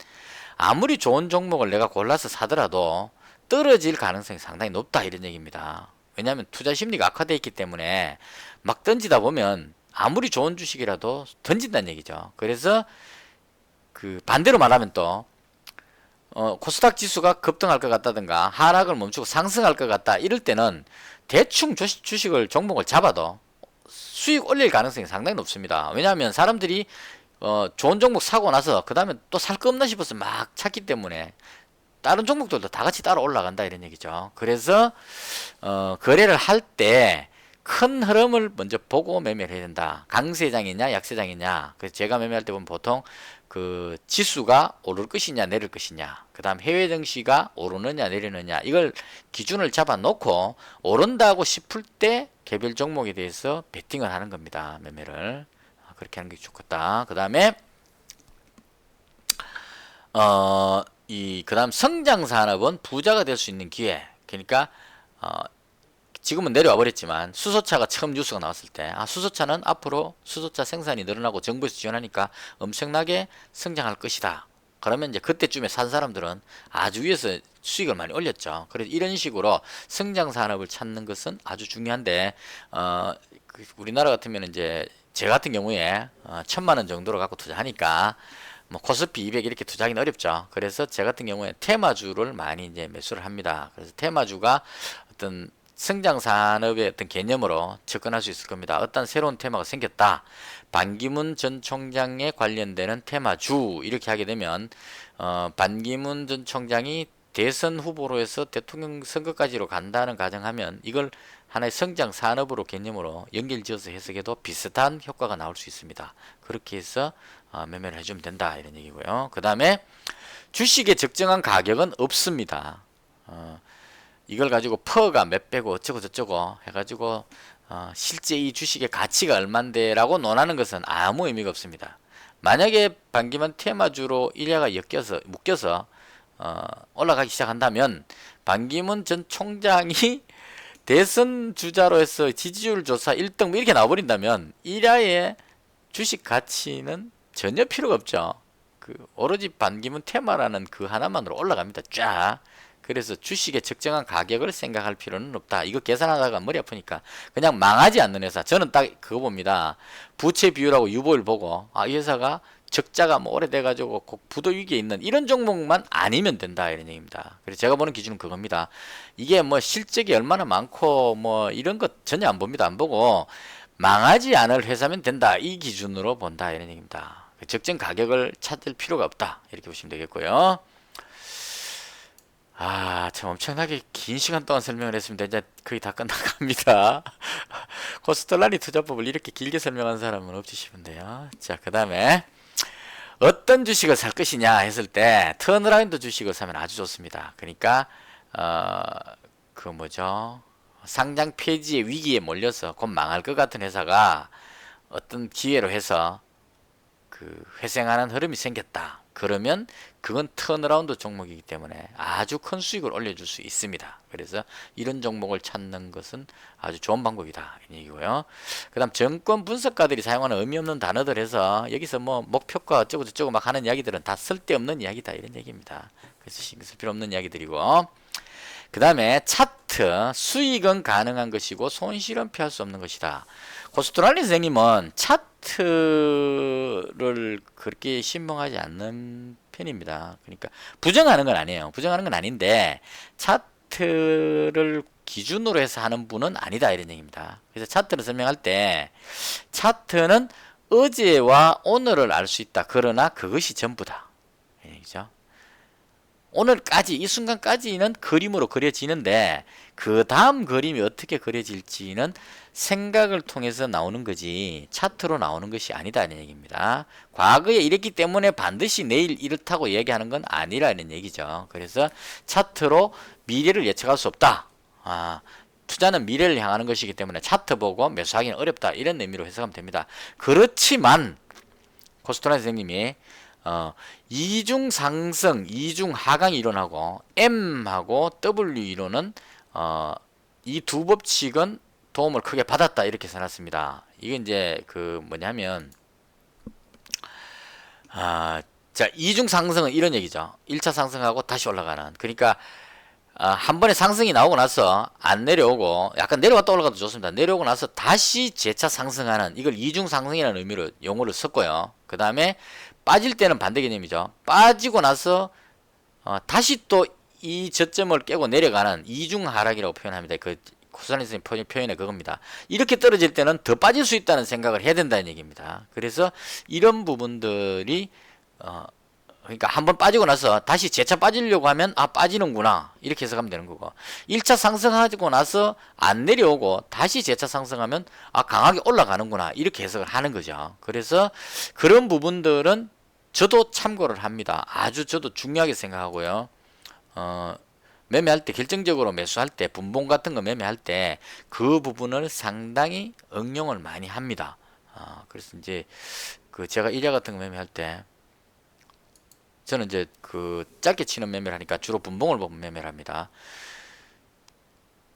아무리 좋은 종목을 내가 골라서 사더라도 떨어질 가능성이 상당히 높다 이런 얘기입니다. 왜냐하면 투자 심리가 악화되어 있기 때문에 막 던지다 보면 아무리 좋은 주식이라도 던진다는 얘기죠. 그래서 그 반대로 말하면 또 코스닥 지수가 급등할 것 같다든가 하락을 멈추고 상승할 것 같다 이럴 때는 대충 주식을 종목을 잡아도 수익 올릴 가능성이 상당히 높습니다. 왜냐하면 사람들이 좋은 종목 사고 나서 그 다음에 또 살 거 없나 싶어서 막 찾기 때문에 다른 종목들도 다 같이 따라 올라간다 이런 얘기죠. 그래서 거래를 할 때 큰 흐름을 먼저 보고 매매를 해야 된다. 강세장이냐 약세장이냐. 그래서 제가 매매할 때 보면 보통 그 지수가 오를 것이냐 내릴 것이냐, 그 다음 해외 증시가 오르느냐 내리느냐, 이걸 기준을 잡아 놓고 오른다고 싶을 때 개별 종목에 대해서 베팅을 하는 겁니다. 매매를 그렇게 하는 게 좋겠다. 그 다음에 그 다음 성장 산업은 부자가 될 수 있는 기회. 그러니까 지금은 내려와 버렸지만 수소차가 처음 뉴스가 나왔을 때 수소차는 앞으로 수소차 생산이 늘어나고 정부에서 지원하니까 엄청나게 성장할 것이다. 그러면 이제 그때쯤에 산 사람들은 아주 위에서 수익을 많이 올렸죠. 그래서 이런 식으로 성장 산업을 찾는 것은 아주 중요한데 우리나라 같으면 이제 제 같은 경우에 1,000만 원 정도로 갖고 투자하니까 뭐 코스피 200 이렇게 투자하기는 어렵죠. 그래서 제 같은 경우에 테마주를 많이 이제 매수를 합니다. 그래서 테마주가 어떤 성장 산업의 어떤 개념으로 접근할 수 있을 겁니다. 어떤 새로운 테마가 생겼다. 반기문 전 총장에 관련되는 테마주 이렇게 하게 되면 반기문 전 총장이 대선 후보로 해서 대통령 선거까지로 간다는 가정하면 이걸 하나의 성장 산업으로 개념으로 연결지어서 해석해도 비슷한 효과가 나올 수 있습니다. 그렇게 해서 매매를 해주면 된다 이런 얘기고요. 그 다음에 주식의 적정한 가격은 없습니다. 이걸 가지고 퍼가 몇 배고 어쩌고 저쩌고 해가지고 실제 이 주식의 가치가 얼만데 라고 논하는 것은 아무 의미가 없습니다. 만약에 반기문 테마주로 일야가 묶여서 올라가기 시작한다면 반기문 전 총장이 대선 주자로 해서 지지율 조사 1등 뭐 이렇게 나와버린다면 일야의 주식 가치는 전혀 필요가 없죠. 오로지 반기문 테마라는 그 하나만으로 올라갑니다. 쫙. 그래서 주식의 적정한 가격을 생각할 필요는 없다. 이거 계산하다가 머리 아프니까 그냥 망하지 않는 회사. 저는 딱 그거 봅니다. 부채 비율하고 유보율 보고 이 회사가 적자가 뭐 오래돼가지고 부도 위기에 있는 이런 종목만 아니면 된다 이런 얘기입니다. 그래서 제가 보는 기준은 그겁니다. 이게 뭐 실적이 얼마나 많고 뭐 이런 것 전혀 안 봅니다. 안 보고 망하지 않을 회사면 된다. 이 기준으로 본다 이런 얘기입니다. 적정 가격을 찾을 필요가 없다. 이렇게 보시면 되겠고요. 참 엄청나게 긴 시간 동안 설명을 했습니다. 이제 거의 다 끝나갑니다. 코스트라리 투자법을 이렇게 길게 설명한 사람은 없지 싶은데요. 자, 그 다음에 어떤 주식을 살 것이냐 했을 때 턴어라운드 주식을 사면 아주 좋습니다. 그러니까 그 뭐죠? 상장 폐지의 위기에 몰려서 곧 망할 것 같은 회사가 어떤 기회로 해서 그 회생하는 흐름이 생겼다. 그러면 그건 턴어라운드 종목이기 때문에 아주 큰 수익을 올려줄 수 있습니다. 그래서 이런 종목을 찾는 것은 아주 좋은 방법이다 이 얘기고요. 그 다음 정권 분석가들이 사용하는 의미 없는 단어들 해서 여기서 뭐 목표가 어쩌고 저쩌고 막 하는 이야기들은 다 쓸데없는 이야기다 이런 얘기입니다. 그래서 신경 쓸 필요 없는 이야기들이고, 그 다음에 차트 수익은 가능한 것이고 손실은 피할 수 없는 것이다. 고스트랄리 선생님은 차트를 그렇게 신봉하지 않는 편입니다. 그러니까 부정하는 건 아니에요. 부정하는 건 아닌데 차트를 기준으로 해서 하는 분은 아니다 이런 얘기입니다. 그래서 차트를 설명할 때 차트는 어제와 오늘을 알 수 있다. 그러나 그것이 전부다. 이 얘기죠. 오늘까지 이 순간까지는 그림으로 그려지는데 그 다음 그림이 어떻게 그려질지는 생각을 통해서 나오는 거지 차트로 나오는 것이 아니다는 얘기입니다. 과거에 이랬기 때문에 반드시 내일 이렇다고 얘기하는 건 아니라는 얘기죠. 그래서 차트로 미래를 예측할 수 없다. 투자는 미래를 향하는 것이기 때문에 차트 보고 매수하기는 어렵다. 이런 의미로 해석하면 됩니다. 그렇지만 코스트라 선생님이 이중 상승, 이중 하강이 일어나고 M하고 W 이론은 이 두 법칙은 도움을 크게 받았다 이렇게 써놨습니다. 이게 이제 그 뭐냐면 자 이중 상승은 이런 얘기죠. 1차 상승하고 다시 올라가는. 그러니까 한 번에 상승이 나오고 나서 안 내려오고 약간 내려갔다 올라가도 좋습니다. 내려오고 나서 다시 재차 상승하는 이걸 이중 상승이라는 의미로 용어를 썼고요. 그 다음에 빠질 때는 반대 개념이죠. 빠지고 나서 다시 또 이 저점을 깨고 내려가는 이중 하락이라고 표현합니다. 그 코스타리니 선생님 표현의 그겁니다. 이렇게 떨어질 때는 더 빠질 수 있다는 생각을 해야 된다는 얘기입니다. 그래서 이런 부분들이 그러니까 한번 빠지고 나서 다시 재차 빠지려고 하면 빠지는구나 이렇게 해석하면 되는 거고, 1차 상승하고 나서 안 내려오고 다시 재차 상승하면 강하게 올라가는구나 이렇게 해석을 하는 거죠. 그래서 그런 부분들은 저도 참고를 합니다. 아주 저도 중요하게 생각하고요. 매매할 때 결정적으로 매수할 때 분봉 같은 거 매매할 때 그 부분을 상당히 응용을 많이 합니다. 그래서 이제 그 제가 일야 같은 거 매매할 때 저는 이제 그 짧게 치는 매매를 하니까 주로 분봉을 보고 매매를 합니다.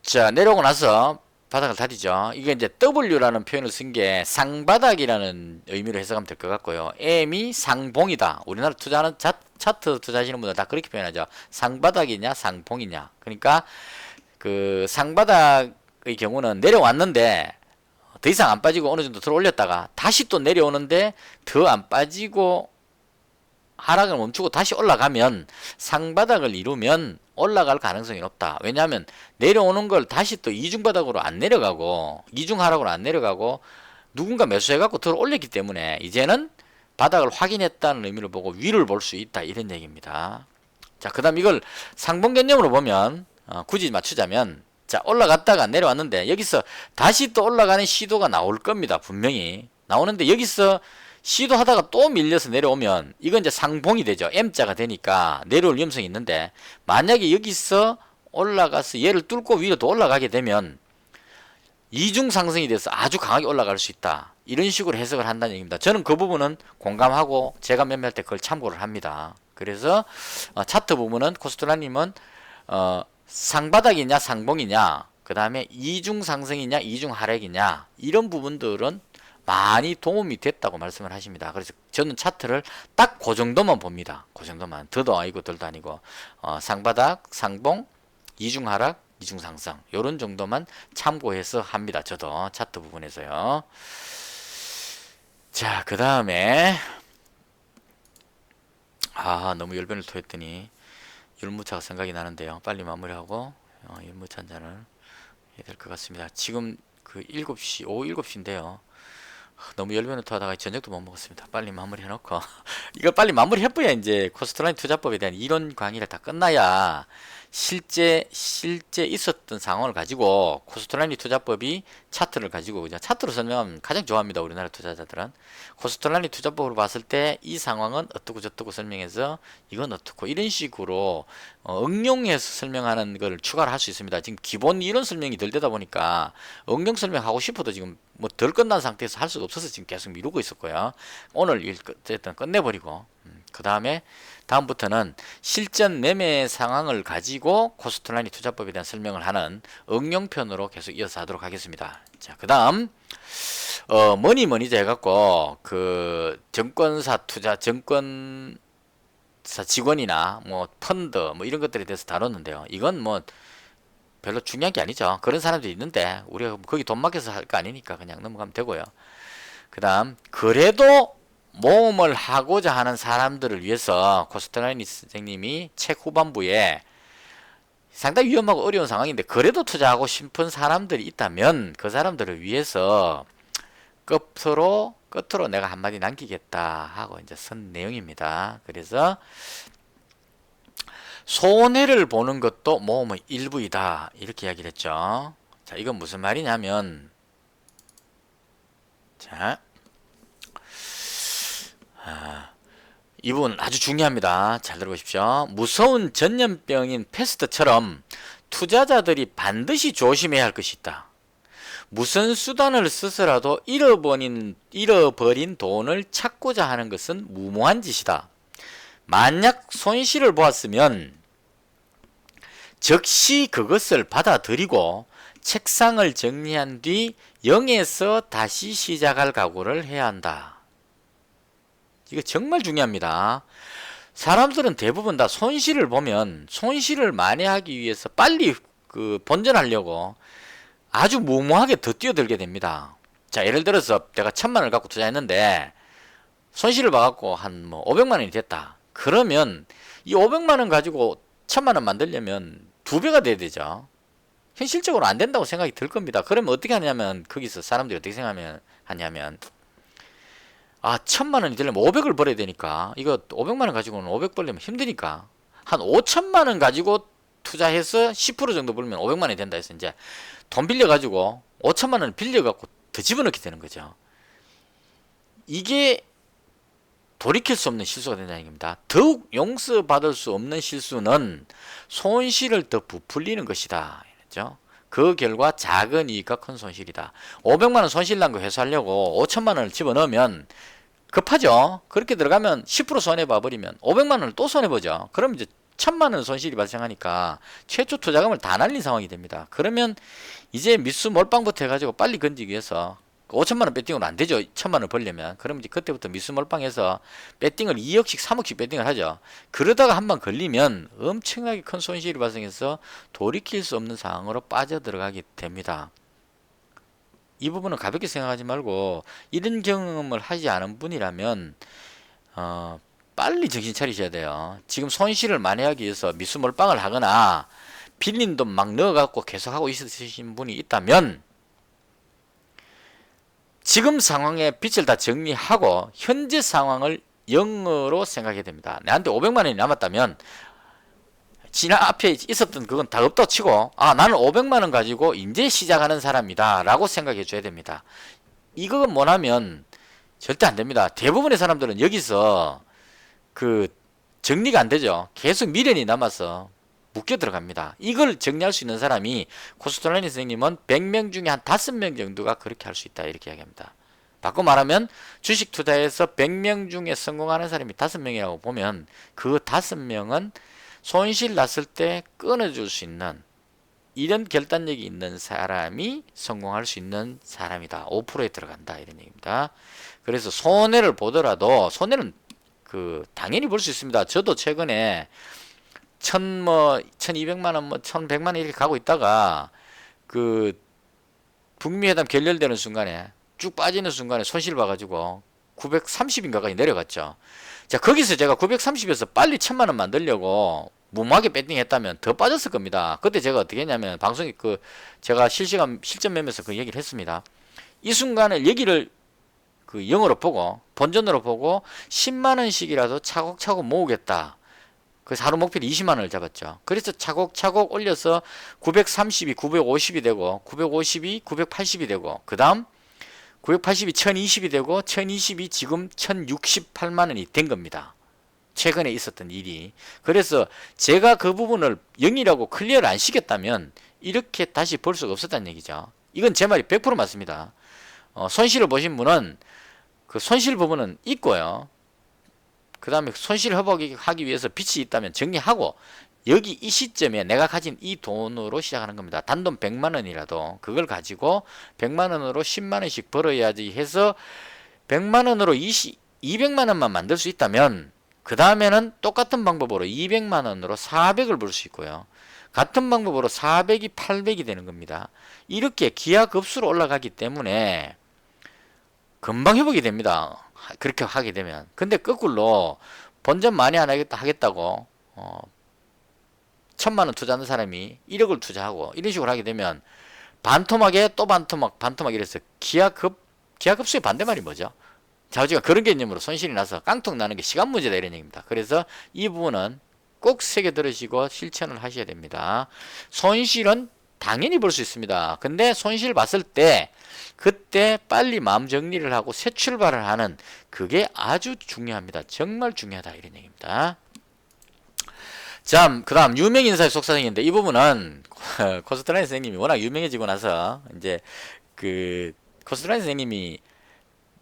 자, 내려오고 나서 바닥을 다지죠. 이게 이제 W라는 표현을 쓴 게 상바닥이라는 의미로 해석하면 될 것 같고요. M이 상봉이다. 우리나라 투자하는 차트 투자하시는 분들 다 그렇게 표현하죠. 상바닥이냐 상봉이냐. 그러니까 그 상바닥의 경우는 내려왔는데 더 이상 안 빠지고 어느 정도 들어 올렸다가 다시 또 내려오는데 더 안 빠지고 하락을 멈추고 다시 올라가면 상바닥을 이루면 올라갈 가능성이 높다. 왜냐하면 내려오는 걸 다시 또 이중바닥으로 안 내려가고 이중하락으로 안 내려가고 누군가 매수해갖고 들어 올렸기 때문에 이제는 바닥을 확인했다는 의미를 보고 위를 볼 수 있다 이런 얘기입니다. 자, 그 다음 이걸 상봉 개념으로 보면 굳이 맞추자면, 자, 올라갔다가 내려왔는데 여기서 다시 또 올라가는 시도가 나올 겁니다. 분명히 나오는데 여기서 시도하다가 또 밀려서 내려오면 이건 이제 상봉이 되죠. M자가 되니까 내려올 위험성이 있는데, 만약에 여기서 올라가서 얘를 뚫고 위로 또 올라가게 되면 이중 상승이 돼서 아주 강하게 올라갈 수 있다. 이런 식으로 해석을 한다는 얘기입니다. 저는 그 부분은 공감하고 제가 매매할 때 그걸 참고를 합니다. 그래서 차트 부분은 코스트라님은 상바닥이냐 상봉이냐, 그 다음에 이중 상승이냐 이중 하락이냐, 이런 부분들은 많이 도움이 됐다고 말씀을 하십니다. 그래서 저는 차트를 딱 그 정도만 봅니다. 그 정도만. 더도 아니고 덜도 아니고 상바닥, 상봉, 이중 하락, 이중 상승 요런 정도만 참고해서 합니다. 저도 차트 부분에서요. 자, 그 다음에 너무 열변을 토했더니 율무차가 생각이 나는데요. 빨리 마무리하고 율무차 한잔을 해야 될 것 같습니다. 지금 그 7시, 오후 7시인데요. 너무 열변을 토하다가 저녁도 못 먹었습니다. 빨리 마무리 해놓고 이걸 빨리 마무리 해봐야 이제 코스트라인 투자법에 대한 이론 강의가 다 끝나야 실제 있었던 상황을 가지고 코스트라인 투자법이 차트를 가지고 그냥 차트로 설명하면 가장 좋아합니다. 우리나라 투자자들은 코스트라인 투자법으로 봤을 때 이 상황은 어떻고 저떻고 설명해서 이건 어떻고 이런 식으로 응용해서 설명하는 걸 추가를 할 수 있습니다. 지금 기본 이론 설명이 덜 되다 보니까 응용 설명하고 싶어도 지금 뭐 덜 끝난 상태에서 할 수가 없어서 지금 계속 미루고 있었고요. 오늘 일 어쨌든 끝내버리고 그 다음에 다음부터는 실전 매매 상황을 가지고 코스트라인 투자법에 대한 설명을 하는 응용편으로 계속 이어서 하도록 하겠습니다. 자, 그 다음 뭐니자 해갖고 그 증권사 직원이나 뭐 펀드 뭐 이런 것들에 대해서 다뤘는데요. 이건 뭐 별로 중요한 게 아니죠. 그런 사람도 있는데 우리가 거기 돈 맡겨서 할 거 아니니까 그냥 넘어가면 되고요. 그 다음 그래도 모험을 하고자 하는 사람들을 위해서 코스트라인 선생님이 책 후반부에 상당히 위험하고 어려운 상황인데 그래도 투자하고 싶은 사람들이 있다면 그 사람들을 위해서 끝으로 내가 한마디 남기겠다 하고 이제 쓴 내용입니다. 그래서 손해를 보는 것도 모험의 일부이다 이렇게 이야기를 했죠. 자, 이건 무슨 말이냐면, 자, 이 부분 아주 중요합니다. 잘 들어보십시오. 무서운 전염병인 패스트처럼 투자자들이 반드시 조심해야 할 것이 있다. 무슨 수단을 써서라도 잃어버린 돈을 찾고자 하는 것은 무모한 짓이다. 만약 손실을 보았으면 즉시 그것을 받아들이고 책상을 정리한 뒤 0에서 다시 시작할 각오를 해야 한다. 이거 정말 중요합니다. 사람들은 대부분 다 손실을 보면 손실을 만회하기 위해서 빨리 그 본전하려고 아주 무모하게 더 뛰어들게 됩니다. 자, 예를 들어서 내가 1,000만 원을 갖고 투자했는데 손실을 봐갖고 한 뭐 500만 원이 됐다. 그러면 이 500만 원 가지고 1,000만 원 만들려면 2배가 돼야 되죠. 현실적으로 안 된다고 생각이 들 겁니다. 그러면 어떻게 하냐면 거기서 사람들이 어떻게 생각하냐면 아, 1,000만 원이 되려면 500을 벌어야 되니까 이거 500만 원 가지고는 500 벌려면 힘드니까 한 5천만 원 가지고 투자해서 10% 정도 벌면 500만 원이 된다 해서 이제 돈 빌려 가지고 5천만 원 빌려 갖고 더 집어넣게 되는 거죠. 이게 돌이킬 수 없는 실수가 된다는 겁니다. 더욱 용서받을 수 없는 실수는 손실을 더 부풀리는 것이다. 그렇죠? 그 결과 작은 이익과 큰 손실이다. 500만 원 손실 난 거 회수하려고 5천만 원을 집어넣으면 급하죠. 그렇게 들어가면 10% 손해봐 버리면 500만 원을 또 손해보죠. 그럼 이제 1,000만 원 손실이 발생하니까 최초 투자금을 다 날린 상황이 됩니다. 그러면 이제 미수 몰빵부터 해가지고 빨리 건지기 위해서 5천만 원 배팅은 안 되죠. 1,000만 원을 벌려면. 그럼 이제 그때부터 미수 몰빵해서 배팅을 2억씩 3억씩 배팅을 하죠. 그러다가 한 번 걸리면 엄청나게 큰 손실이 발생해서 돌이킬 수 없는 상황으로 빠져들어가게 됩니다. 이 부분은 가볍게 생각하지 말고 이런 경험을 하지 않은 분이라면 빨리 정신 차리셔야 돼요. 지금 손실을 만회하기 위해서 미수 몰빵을 하거나 빌린 돈 막 넣어갖고 계속하고 있으신 분이 있다면 지금 상황의 빚을 다 정리하고 현재 상황을 0으로 생각해야 됩니다. 내한테 500만 원이 남았다면 지난 앞에 있었던 그건 다 없다고 치고 아, 나는 500만 원 가지고 이제 시작하는 사람이다 라고 생각해 줘야 됩니다. 이거 뭐냐면 절대 안 됩니다. 대부분의 사람들은 여기서 그 정리가 안 되죠. 계속 미련이 남아서 묶여 들어갑니다. 이걸 정리할 수 있는 사람이 코스톨라니 선생님은 100명 중에 한 5명 정도가 그렇게 할 수 있다 이렇게 이야기합니다. 바꿔 말하면 주식 투자에서 100명 중에 성공하는 사람이 5명이라고 보면 그 5명은 손실 났을 때 끊어줄 수 있는 이런 결단력이 있는 사람이 성공할 수 있는 사람이다. 5%에 들어간다 이런 얘기입니다. 그래서 손해를 보더라도 손해는 그 당연히 볼 수 있습니다. 저도 최근에 1200만 원, 1100만 원 이렇게 가고 있다가 그 북미 회담 결렬되는 순간에 쭉 빠지는 순간에 손실 봐가지고 930인가까지 내려갔죠. 자, 거기서 제가 930에서 빨리 1000만 원 만들려고 무모하게 배팅했다면 더 빠졌을 겁니다. 그때 제가 어떻게 했냐면 방송에 제가 실시간 실전 매매에서 그 얘기를 했습니다. 이 순간에 여기를 그 0으로 보고 본전으로 보고 10만 원씩이라도 차곡차곡 모으겠다. 그래서 하루 목표를 20만 원을 잡았죠. 그래서 차곡차곡 올려서 930이 950이 되고 950이 980이 되고 그 다음 980이 1020이 되고 1020이 지금 1068만 원이 된 겁니다. 최근에 있었던 일이. 그래서 제가 그 부분을 0이라고 클리어를 안 시켰다면 이렇게 다시 볼 수가 없었다는 얘기죠. 이건 제 말이 100% 맞습니다. 손실을 보신 분은 그 손실 부분은 있고요. 그 다음에 손실 회복하기 위해서 빚이 있다면 정리하고 여기 이 시점에 내가 가진 이 돈으로 시작하는 겁니다. 단돈 100만 원이라도 그걸 가지고 100만 원으로 10만 원씩 벌어야지 해서 100만 원으로 200만 원만 만들 수 있다면 그 다음에는 똑같은 방법으로 200만 원으로 400을 벌 수 있고요. 같은 방법으로 400이 800이 되는 겁니다. 이렇게 기하급수로 올라가기 때문에 금방 회복이 됩니다. 그렇게 하게 되면. 근데 거꾸로 본전 많이 안 하겠다고 1,000만 원 투자하는 사람이 1억을 투자하고 이런 식으로 하게 되면 반토막에 또 반토막 이래서 기하급수의 반대말이 뭐죠? 자우지가 그런 개념으로 손실이 나서 깡통 나는 게 시간 문제다 이런 얘기입니다. 그래서 이 부분은 꼭 새겨 들으시고 실천을 하셔야 됩니다. 손실은 당연히 볼 수 있습니다. 근데 손실 봤을 때 그때 빨리 마음 정리를 하고 새 출발을 하는 그게 아주 중요합니다. 정말 중요하다 이런 얘기입니다. 자, 그 다음 유명 인사의 속사정인데 이 부분은 코스트라인 선생님이 워낙 유명해지고 나서 이제 그 코스트라인 선생님이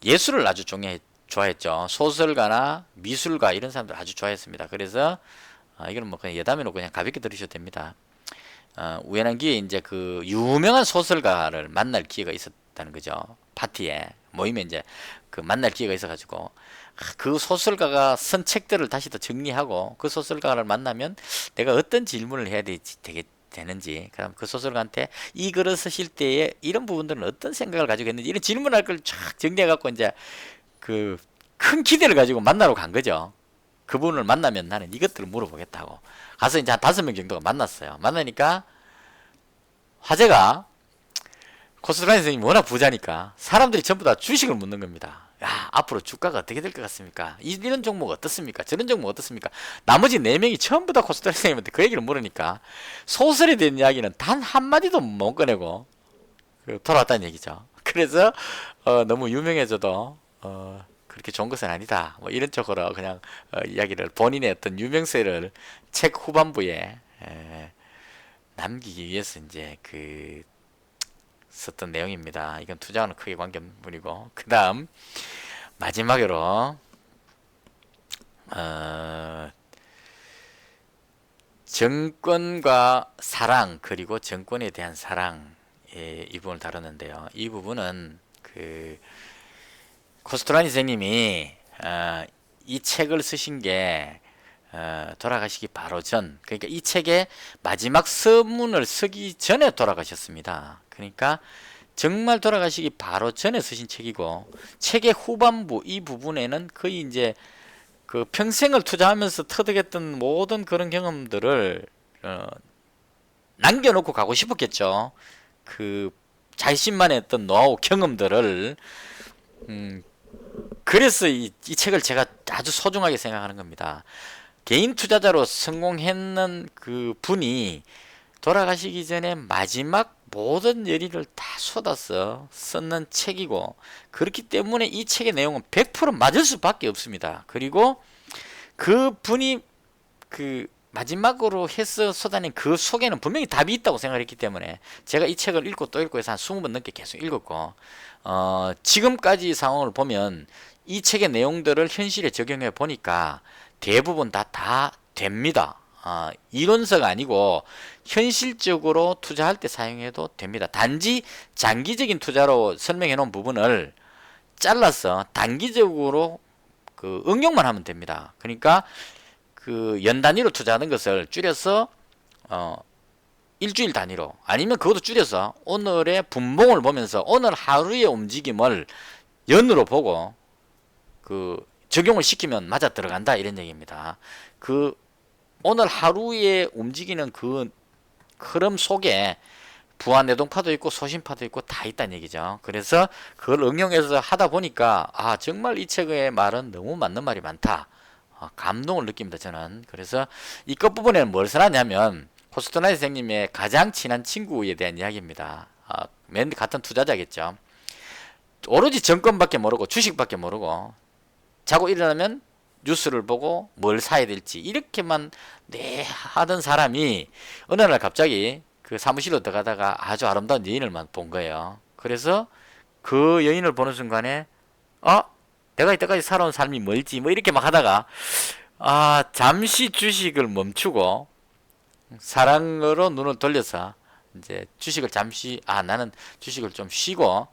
예술을 아주 좋아했죠. 소설가나 미술가 이런 사람들 아주 좋아했습니다. 그래서 이거는 뭐 그냥 예담으로 그냥 가볍게 들으셔도 됩니다. 우연한 기회에 이제 그 유명한 소설가를 만날 기회가 있었다는 거죠. 파티에 모임에 이제 그 만날 기회가 있어가지고 그 소설가가 쓴 책들을 다시 더 정리하고 그 소설가를 만나면 내가 어떤 질문을 해야 되는지, 그럼 그 소설가한테 이 글을 쓰실 때에 이런 부분들은 어떤 생각을 가지고 했는지 이런 질문할 걸 쫙 정리해 갖고 이제 그 큰 기대를 가지고 만나러 간 거죠. 그분을 만나면 나는 이것들을 물어보겠다고 가서 이제 한 5명 정도가 만났어요. 만나니까 화제가 코스트라인 선생님이 워낙 부자니까 사람들이 전부 다 주식을 묻는 겁니다. 야, 앞으로 주가가 어떻게 될 것 같습니까? 이런 종목 어떻습니까? 저런 종목 어떻습니까? 나머지 4명이 전부 다 코스트라인 선생님한테 그 얘기를 물으니까 소설에 대한 이야기는 단 한마디도 못 꺼내고 돌아왔다는 얘기죠. 그래서 너무 유명해져도 그렇게 좋은 것은 아니다. 뭐 이런 쪽으로 그냥 이야기를 본인의 어떤 유명세를 책 후반부에 남기기 위해서 이제 썼던 내용입니다. 이건 투자와는 크게 관계없는 부분이고, 그 다음 마지막으로 정권과 사랑, 그리고 정권에 대한 사랑, 이 부분을 다뤘는데요. 이 부분은 코스트라니 선생님이 이 책을 쓰신 게 돌아가시기 바로 전, 그러니까 이 책의 마지막 서문을 쓰기 전에 돌아가셨습니다. 그러니까 정말 돌아가시기 바로 전에 쓰신 책이고, 책의 후반부 이 부분에는 거의 이제 그 평생을 투자하면서 터득했던 모든 그런 경험들을 남겨놓고 가고 싶었겠죠. 그 자신만의 어떤 노하우 경험들을 그래서 이 책을 제가 아주 소중하게 생각하는 겁니다. 개인 투자자로 성공했는 그 분이 돌아가시기 전에 마지막 모든 열의를 다 쏟아서 썼는 책이고, 그렇기 때문에 이 책의 내용은 100% 맞을 수밖에 없습니다. 그리고 그 분이 마지막으로 해서 쏟아낸 그 속에는 분명히 답이 있다고 생각했기 때문에 제가 이 책을 읽고 또 읽고 해서 한 20번 넘게 계속 읽었고, 지금까지 상황을 보면 이 책의 내용들을 현실에 적용해 보니까 대부분 다 됩니다. 이론서가 아니고 현실적으로 투자할 때 사용해도 됩니다. 단지 장기적인 투자로 설명해 놓은 부분을 잘라서 단기적으로 응용만 하면 됩니다. 그러니까 연 단위로 투자하는 것을 줄여서 일주일 단위로, 아니면 그것도 줄여서 오늘의 분봉을 보면서 오늘 하루의 움직임을 연으로 보고 적용을 시키면 맞아 들어간다, 이런 얘기입니다. 오늘 하루에 움직이는 그 흐름 속에 부하내동파도 있고 소신파도 있고 다 있다는 얘기죠. 그래서 그걸 응용해서 하다 보니까 정말 이 책의 말은 너무 맞는 말이 많다, 감동을 느낍니다, 저는. 그래서 이 끝부분에는 뭘 써놨냐면 코스트라니 선생님의 가장 친한 친구에 대한 이야기입니다. 맨 같은 투자자겠죠. 오로지 정권밖에 모르고 주식밖에 모르고 자고 일어나면 뉴스를 보고 뭘 사야 될지 이렇게만 하던 사람이 어느 날 갑자기 그 사무실로 들어가다가 아주 아름다운 여인을 본 거예요. 그래서 그 여인을 보는 순간에 내가 이때까지 살아온 삶이 뭘지 뭐 이렇게 막 하다가 잠시 주식을 멈추고 사랑으로 눈을 돌려서 이제 주식을 잠시 나는 주식을 좀 쉬고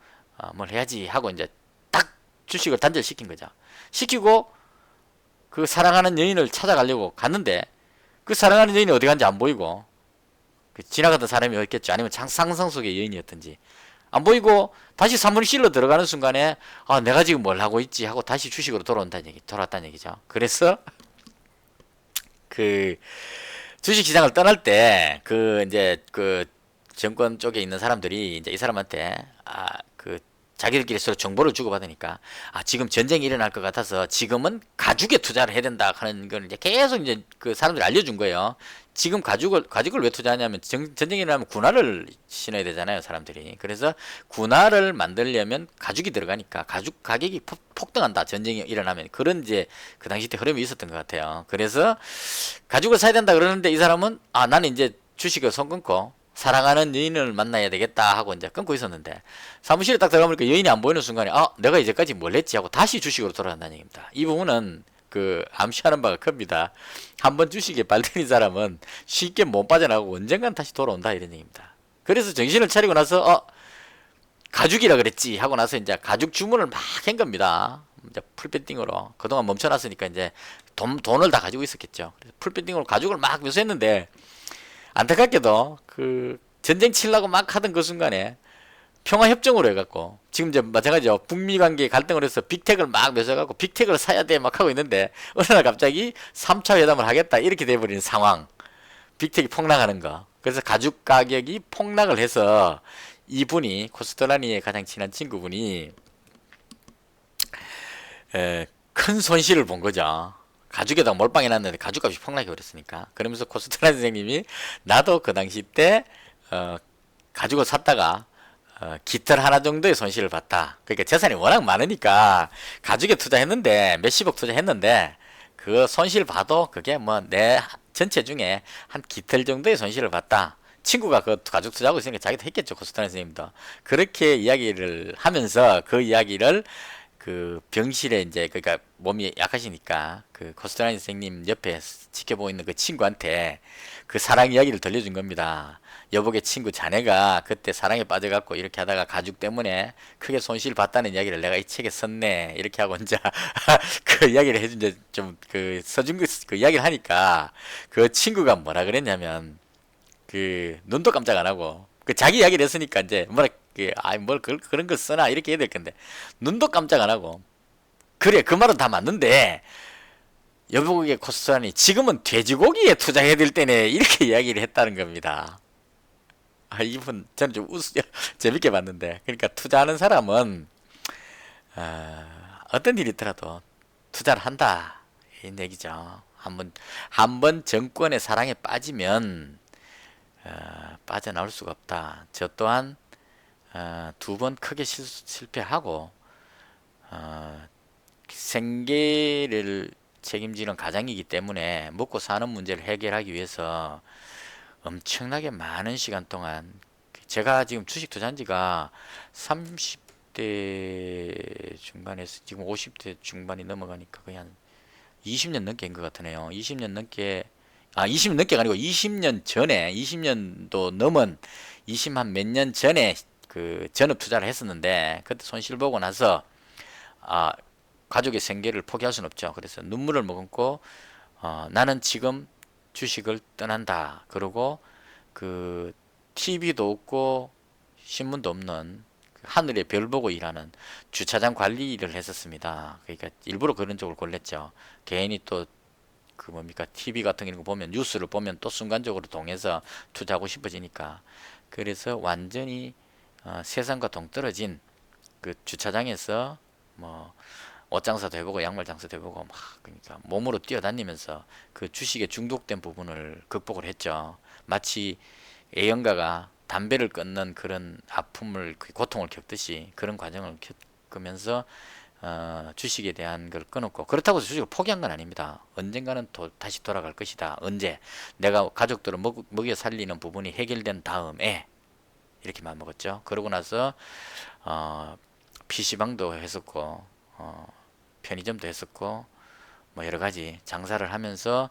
뭘 해야지 하고 이제 딱 주식을 단절시킨 거죠. 시키고 그 사랑하는 여인을 찾아가려고 갔는데 그 사랑하는 여인이 어디 간지 안 보이고, 지나가던 사람이 었겠죠. 아니면 상상 속의 여인이었든지 안 보이고 다시 사무실로 들어가는 순간에 내가 지금 뭘 하고 있지 하고 다시 주식으로 돌아왔다는 얘기죠. 그래서 주식시장을 떠날 때 이제 정권 쪽에 있는 사람들이 이제 이 사람한테 자기들끼리 서로 정보를 주고받으니까 지금 전쟁이 일어날 것 같아서 지금은 가죽에 투자를 해야 된다 하는 걸 이제 계속 이제 사람들이 알려준 거예요. 지금 가죽을 왜 투자하냐면 전쟁이 일어나면 군화를 신어야 되잖아요, 사람들이. 그래서 군화를 만들려면 가죽이 들어가니까 가죽 가격이 폭등한다, 전쟁이 일어나면. 그런 이제 그 당시 때 흐름이 있었던 것 같아요. 그래서 가죽을 사야 된다 그러는데 이 사람은 나는 이제 주식을 손 끊고 사랑하는 여인을 만나야 되겠다 하고 이제 끊고 있었는데 사무실에 딱 들어가보니까 여인이 안 보이는 순간에 내가 이제까지 뭘 했지 하고 다시 주식으로 돌아간다는 얘기입니다. 이 부분은 암시하는 바가 큽니다. 한번 주식에 발들인 사람은 쉽게 못 빠져나가고 언젠간 다시 돌아온다, 이런 얘기입니다. 그래서 정신을 차리고 나서 가죽이라 그랬지 하고 나서 이제 가죽 주문을 막 한 겁니다. 이제 풀배팅으로 그동안 멈춰놨으니까 이제 돈을 다 가지고 있었겠죠. 그래서 풀배팅으로 가죽을 막 묘사했는데 안타깝게도 그 전쟁 치려고 막 하던 그 순간에 평화협정으로 해갖고 지금 이제 마찬가지죠. 북미 관계 갈등을 해서 빅텍을 막 맺어갖고 빅텍을 사야 돼 막 하고 있는데 어느 날 갑자기 3차 회담을 하겠다 이렇게 돼버리는 상황. 빅텍이 폭락하는 거. 그래서 가죽 가격이 폭락을 해서 이분이 코스트라니의 가장 친한 친구분이 큰 손실을 본 거죠. 가죽에다가 몰빵해 놨는데 가죽값이 폭락해 버렸으니까. 그러면서 코스트라니 선생님이 나도 그 당시 때 가죽을 샀다가 깃털 하나 정도의 손실을 봤다. 그러니까 재산이 워낙 많으니까 가죽에 투자했는데 몇십억 투자했는데 그 손실 봐도 그게 뭐 내 전체 중에 한 깃털 정도의 손실을 봤다. 친구가 그 가죽 투자하고 있으니까 자기도 했겠죠. 코스트라니 선생님도. 그렇게 이야기를 하면서 그 이야기를 그 병실에 이제 그러니까 몸이 약하시니까 그 코스트라니 선생님 옆에 지켜보고 있는 그 친구한테 그 사랑 이야기를 들려준 겁니다. 여보게 친구 자네가 그때 사랑에 빠져갖고 이렇게 하다가 가죽 때문에 크게 손실 봤다는 이야기를 내가 이 책에 썼네 이렇게 하고 이제 그 이야기를 해준 이제 좀 그 써준 그 이야기를 하니까 그 친구가 뭐라 그랬냐면 그 눈도 깜짝 안 하고 그 자기 이야기를 했으니까 이제 뭐라 아이 뭘 그런 걸 써나 이렇게 해야 될 건데 눈도 깜짝 안 하고 그래 그 말은 다 맞는데 여보게 코스트라니 지금은 돼지고기에 투자해야 될 때네 이렇게 이야기를 했다는 겁니다. 아 이분 저는 좀 재밌게 봤는데 그러니까 투자하는 사람은 어떤 일이 있더라도 투자를 한다 이 얘기죠. 한번 정권의 사랑에 빠지면 빠져나올 수가 없다. 저 또한 두 번 크게 실패하고 생계를 책임지는 가장이기 때문에 먹고 사는 문제를 해결하기 위해서 엄청나게 많은 시간 동안 제가 지금 주식 투자한 지가 30대 중반에서 지금 50대 중반이 넘어가니까 거의 한 20년 넘게 한 것 같으네요. 20년 넘게 20년 넘게가 아니고 20년 전에 20년도 넘은 20한 몇 년 전에 그 전업 투자를 했었는데 그때 손실 보고 나서 가족의 생계를 포기할 수는 없죠. 그래서 눈물을 머금고 나는 지금 주식을 떠난다. 그리고 그 TV도 없고 신문도 없는 하늘의 별 보고 일하는 주차장 관리를 했었습니다. 그러니까 일부러 그런 쪽을 골랐죠. 괜히 또 그 뭡니까 TV 같은 거 보면 뉴스를 보면 또 순간적으로 동해서 투자하고 싶어지니까 그래서 완전히 세상과 동떨어진 그 주차장에서 뭐 옷장사도 해보고 양말 장사도 해보고 막 그러니까 몸으로 뛰어다니면서 그 주식에 중독된 부분을 극복을 했죠. 마치 애연가가 담배를 끊는 그런 아픔을 그 고통을 겪듯이 그런 과정을 겪으면서 주식에 대한 걸 끊었고 그렇다고 해서 주식을 포기한 건 아닙니다. 언젠가는 또 다시 돌아갈 것이다. 언제 내가 가족들을 먹여 살리는 부분이 해결된 다음에 이렇게 마음먹었죠. 그러고 나서 PC방도 했었고 편의점도 했었고 뭐 여러 가지 장사를 하면서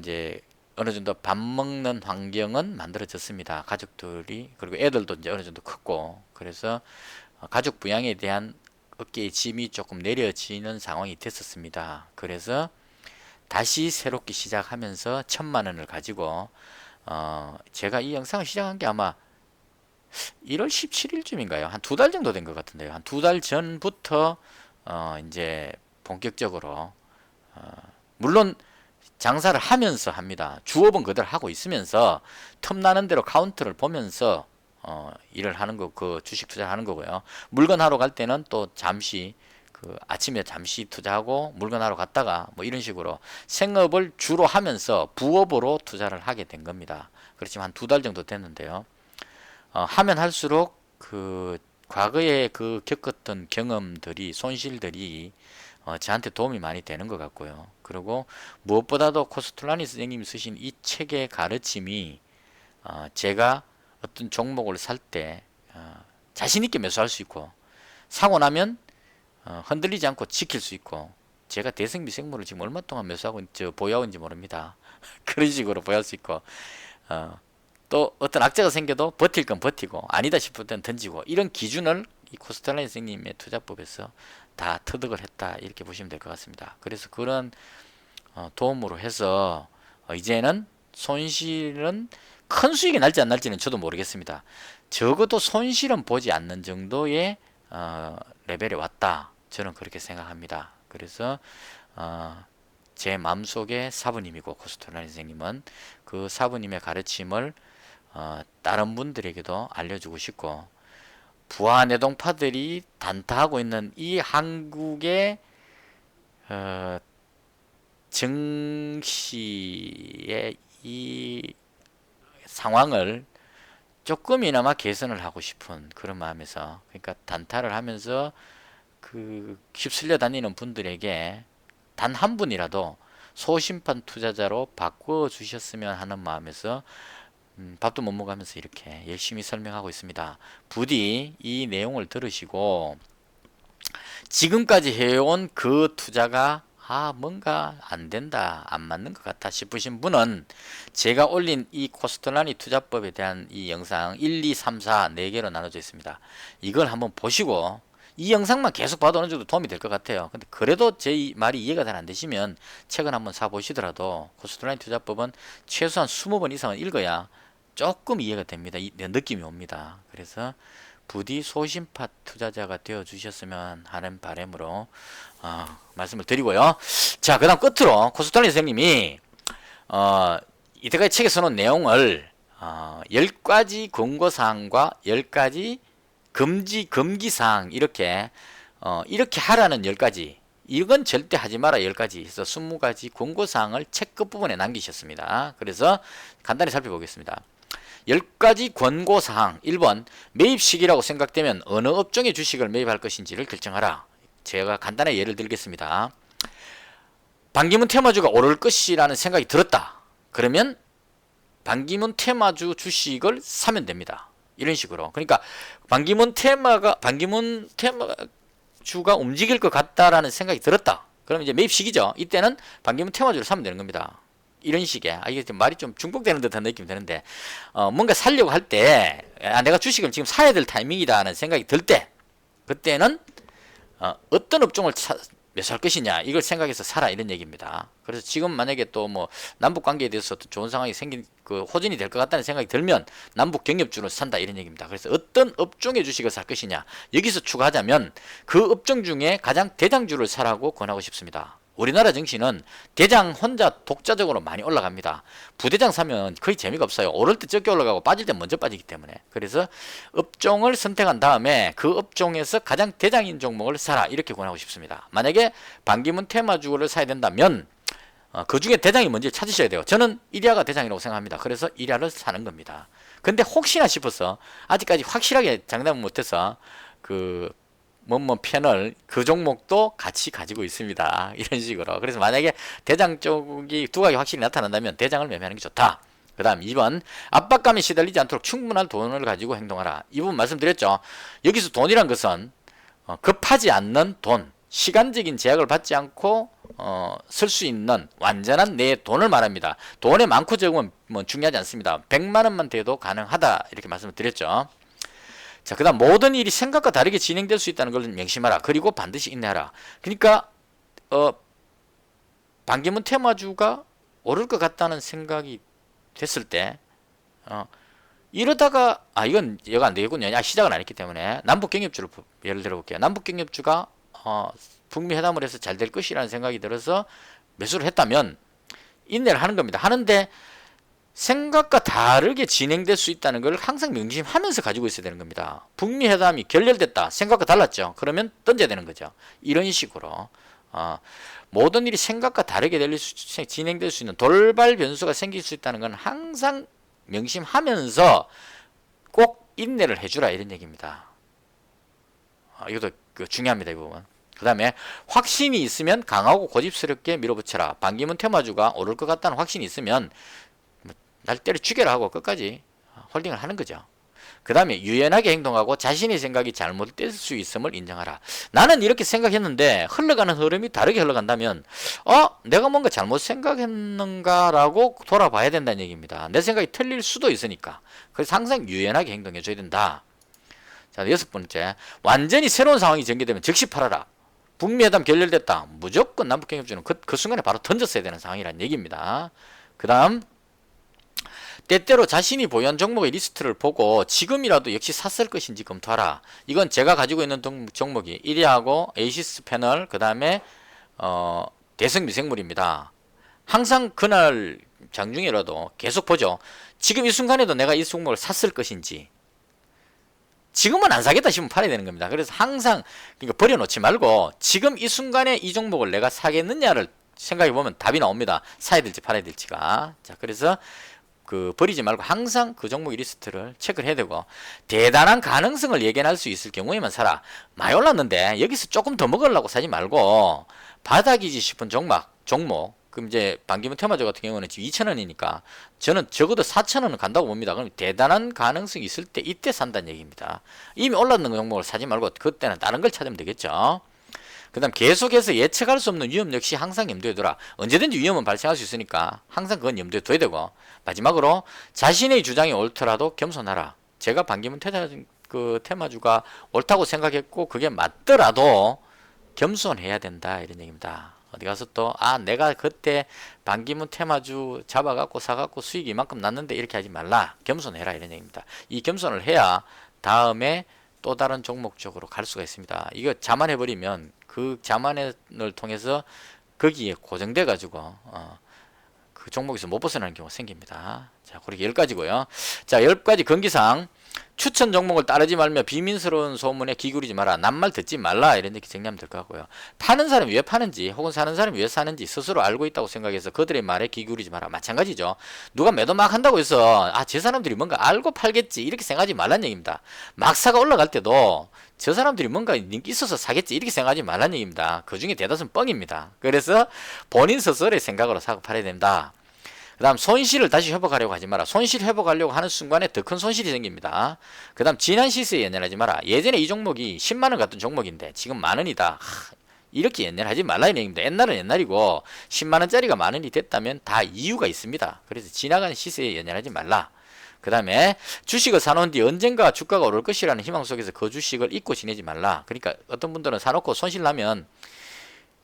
이제 어느 정도 밥 먹는 환경은 만들어졌습니다. 가족들이 그리고 애들도 이제 어느 정도 컸고 그래서 가족 부양에 대한 어깨의 짐이 조금 내려지는 상황이 됐었습니다. 그래서 다시 새롭게 시작하면서 1,000만 원을 가지고 제가 이 영상을 시작한 게 아마 1월 17일쯤인가요? 한 두 달 정도 된 것 같은데요. 한 두 달 전부터 이제 본격적으로 물론 장사를 하면서 합니다. 주업은 그대로 하고 있으면서 틈나는 대로 카운트를 보면서 일을 하는 거, 그 주식 투자하는 거고요. 물건 하러 갈 때는 또 잠시 그 아침에 잠시 투자하고 물건 하러 갔다가 뭐 이런 식으로 생업을 주로 하면서 부업으로 투자를 하게 된 겁니다. 그렇지만 한 두 달 정도 됐는데요. 하면 할수록 그 과거에 그 겪었던 경험들이 손실들이 저한테 도움이 많이 되는 것 같고요. 그리고 무엇보다도 코스툴라니 선생님이 쓰신 이 책의 가르침이 제가 어떤 종목을 살 때 자신 있게 매수할 수 있고 사고 나면 흔들리지 않고 지킬 수 있고 제가 대성비 생물을 지금 얼마 동안 매수하고 보유하고 있는지 모릅니다. 그런 식으로 보유할 수 있고 또 어떤 악재가 생겨도 버틸 건 버티고 아니다 싶을 땐 던지고 이런 기준을 이 코스탈라니 선생님의 투자법에서 다 터득을 했다 이렇게 보시면 될 것 같습니다. 그래서 그런 도움으로 해서 이제는 손실은 큰 수익이 날지 안 날지는 저도 모르겠습니다. 적어도 손실은 보지 않는 정도의 레벨에 왔다. 저는 그렇게 생각합니다. 그래서 제 마음속의 사부님이고 코스탈라니 선생님은 그 사부님의 가르침을 다른 분들에게도 알려주고 싶고 부하 내동파들이 단타하고 있는 이 한국의 증시의 이 상황을 조금이나마 개선을 하고 싶은 그런 마음에서, 그러니까 단타를 하면서 그 휩쓸려 다니는 분들에게 단 한 분이라도 소심판 투자자로 바꿔 주셨으면 하는 마음에서 밥도 못 먹으면서 이렇게 열심히 설명하고 있습니다. 부디 이 내용을 들으시고 지금까지 해온 그 투자가 뭔가 안 된다, 안 맞는 것 같아 싶으신 분은 제가 올린 이 코스탈라니 투자법에 대한 이 영상 1, 2, 3, 4 4개로 나눠져 있습니다. 이걸 한번 보시고 이 영상만 계속 봐도 어느 정도 도움이 될 것 같아요. 근데 그래도 제 말이 이해가 잘 안 되시면 책을 한번 사보시더라도 코스탈라니 투자법은 최소한 20번 이상은 읽어야 조금 이해가 됩니다. 느낌이 옵니다. 그래서 부디 소심파 투자자가 되어 주셨으면 하는 바람으로 말씀을 드리고요. 자, 그 다음 끝으로 코스탈라니 선생님이 이때까지 책에 써놓은 내용을 10가지 권고사항과 10가지 금기사항 이렇게 하라는 10가지, 이건 절대 하지 마라 10가지 해서 20가지 권고사항을 책 끝부분에 남기셨습니다. 그래서 간단히 살펴보겠습니다. 10가지 권고사항. 1번, 매입 시기라고 생각되면 어느 업종의 주식을 매입할 것인지를 결정하라. 제가 간단하게 예를 들겠습니다. 반기문 테마주가 오를 것이라는 생각이 들었다. 그러면 반기문 테마주 주식을 사면 됩니다. 이런 식으로. 그러니까 반기문 테마주가 움직일 것 같다라는 생각이 들었다. 그럼 이제 매입 시기죠. 이때는 반기문 테마주를 사면 되는 겁니다. 이런 식의, 이게 말이 좀 중복되는 듯한 느낌이 드는데, 뭔가 살려고 할 때, 내가 주식을 지금 사야 될 타이밍이다 하는 생각이 들 때, 그때는, 어떤 업종을 매수할 것이냐, 이걸 생각해서 사라, 이런 얘기입니다. 그래서 지금 만약에 또 뭐, 남북 관계에 대해서 좋은 상황이 생긴, 호전이 될 것 같다는 생각이 들면, 남북 경협주를 산다, 이런 얘기입니다. 그래서 어떤 업종의 주식을 살 것이냐, 여기서 추가하자면, 그 업종 중에 가장 대장주를 사라고 권하고 싶습니다. 우리나라 증시는 대장 혼자 독자적으로 많이 올라갑니다. 부대장 사면 거의 재미가 없어요. 오를 때 적게 올라가고 빠질 때 먼저 빠지기 때문에. 그래서 업종을 선택한 다음에 그 업종에서 가장 대장인 종목을 사라, 이렇게 권하고 싶습니다. 만약에 반기문 테마주를 사야 된다면 그 중에 대장이 뭔지 찾으셔야 돼요. 저는 1위가 대장이라고 생각합니다. 그래서 1위를 사는 겁니다. 근데 혹시나 싶어서 아직까지 확실하게 장담을 못해서 패널 그 종목도 같이 가지고 있습니다. 이런 식으로. 그래서 만약에 대장 쪽이 두각이 확실히 나타난다면 대장을 매매하는 게 좋다. 그 다음 2번, 압박감에 시달리지 않도록 충분한 돈을 가지고 행동하라. 이 부분 말씀드렸죠. 여기서 돈이란 것은 급하지 않는 돈, 시간적인 제약을 받지 않고 쓸 수 있는 완전한 내 돈을 말합니다. 돈의 많고 적으면 중요하지 않습니다. 100만 원만 돼도 가능하다, 이렇게 말씀을 드렸죠. 자, 그 다음 모든 일이 생각과 다르게 진행될 수 있다는 걸 명심하라. 그리고 반드시 인내하라. 그러니까 반기문 테마주가 오를 것 같다는 생각이 됐을 때 이러다가 이건 얘가 안 되겠군요. 시작을 안 했기 때문에 남북경협주를 예를 들어 볼게요. 남북경협주가 북미 회담을 해서 잘 될 것이라는 생각이 들어서 매수를 했다면 인내를 하는 겁니다. 하는데 생각과 다르게 진행될 수 있다는 걸 항상 명심하면서 가지고 있어야 되는 겁니다. 북미 회담이 결렬됐다. 생각과 달랐죠. 그러면 던져야 되는 거죠. 이런 식으로 모든 일이 생각과 다르게 진행될 수 있는 돌발 변수가 생길 수 있다는 건 항상 명심하면서 꼭 인내를 해주라, 이런 얘기입니다. 이것도 중요합니다, 이 부분. 그 다음에 확신이 있으면 강하고 고집스럽게 밀어붙여라. 반기문 테마주가 오를 것 같다는 확신이 있으면 날 때려 죽여라 하고 끝까지 홀딩을 하는 거죠. 그 다음에 유연하게 행동하고 자신의 생각이 잘못될 수 있음을 인정하라. 나는 이렇게 생각했는데 흘러가는 흐름이 다르게 흘러간다면 내가 뭔가 잘못 생각했는가라고 돌아봐야 된다는 얘기입니다. 내 생각이 틀릴 수도 있으니까. 그래서 항상 유연하게 행동해 줘야 된다. 자, 6번째, 완전히 새로운 상황이 전개되면 즉시 팔아라. 북미회담 결렬됐다. 무조건 남북경협주는 그 순간에 바로 던졌어야 되는 상황이라는 얘기입니다. 그 다음, 때때로 자신이 보유한 종목의 리스트를 보고 지금이라도 역시 샀을 것인지 검토하라. 이건 제가 가지고 있는 종목이 1위하고 에이시스 패널, 그 다음에 대성 미생물입니다. 항상 그날 장중이라도 계속 보죠. 지금 이 순간에도 내가 이 종목을 샀을 것인지. 지금은 안 사겠다 싶으면 팔아야 되는 겁니다. 그래서 항상 그러니까 버려놓지 말고 지금 이 순간에 이 종목을 내가 사겠느냐를 생각해 보면 답이 나옵니다. 사야 될지 팔아야 될지가. 자, 그래서 버리지 말고 항상 그 종목의 리스트를 체크를 해야 되고, 대단한 가능성을 예견할 수 있을 경우에만 사라. 많이 올랐는데 여기서 조금 더 먹으려고 사지 말고 바닥이지 싶은 종목, 그럼 이제 반기문 테마주 같은 경우는 지금 2,000원이니까 저는 적어도 4,000원은 간다고 봅니다. 그럼 대단한 가능성이 있을 때 이때 산다는 얘기입니다. 이미 올랐는 종목을 사지 말고 그때는 다른 걸 찾으면 되겠죠. 그 다음 계속해서 예측할 수 없는 위험 역시 항상 염두에 두라. 언제든지 위험은 발생할 수 있으니까 항상 그건 염두에 둬야 되고, 마지막으로 자신의 주장이 옳더라도 겸손하라. 제가 반기문 테마주가 옳다고 생각했고 그게 맞더라도 겸손해야 된다, 이런 얘기입니다. 어디 가서 또 내가 그때 반기문 테마주 잡아갖고 사갖고 수익이 이만큼 났는데 이렇게 하지 말라. 겸손해라, 이런 얘기입니다. 이 겸손을 해야 다음에 또 다른 종목 쪽으로 갈 수가 있습니다. 이거 자만해버리면 그 자만을 통해서 거기에 고정돼 가지고 그 종목에서 못 벗어나는 경우가 생깁니다. 자, 그렇게 10가지고요. 자, 10가지 금기사항. 추천 종목을 따르지 말며 비민스러운 소문에 기울이지 마라. 남말 듣지 말라. 이런 얘기 정리하면 될 것 같고요. 파는 사람이 왜 파는지 혹은 사는 사람이 왜 사는지 스스로 알고 있다고 생각해서 그들의 말에 기울이지 마라. 마찬가지죠. 누가 매도 막 한다고 해서 저 사람들이 뭔가 알고 팔겠지 이렇게 생각하지 말란 얘기입니다. 막사가 올라갈 때도 저 사람들이 뭔가 인기 있어서 사겠지 이렇게 생각하지 말란 얘기입니다. 그 중에 대다수는 뻥입니다. 그래서 본인 스스로의 생각으로 사고 팔아야 된다. 그 다음 손실을 다시 회복하려고 하지 마라. 손실 회복하려고 하는 순간에 더 큰 손실이 생깁니다. 그 다음 지난 시세에 연연하지 마라. 예전에 이 종목이 10만원 같은 종목인데 지금 만원이다. 이렇게 연연하지 말라 는 얘기입니다. 옛날은 옛날이고 10만원짜리가 만원이 됐다면 다 이유가 있습니다. 그래서 지나가는 시세에 연연하지 말라. 그 다음에 주식을 사놓은 뒤 언젠가 주가가 오를 것이라는 희망 속에서 그 주식을 잊고 지내지 말라. 그러니까 어떤 분들은 사놓고 손실 나면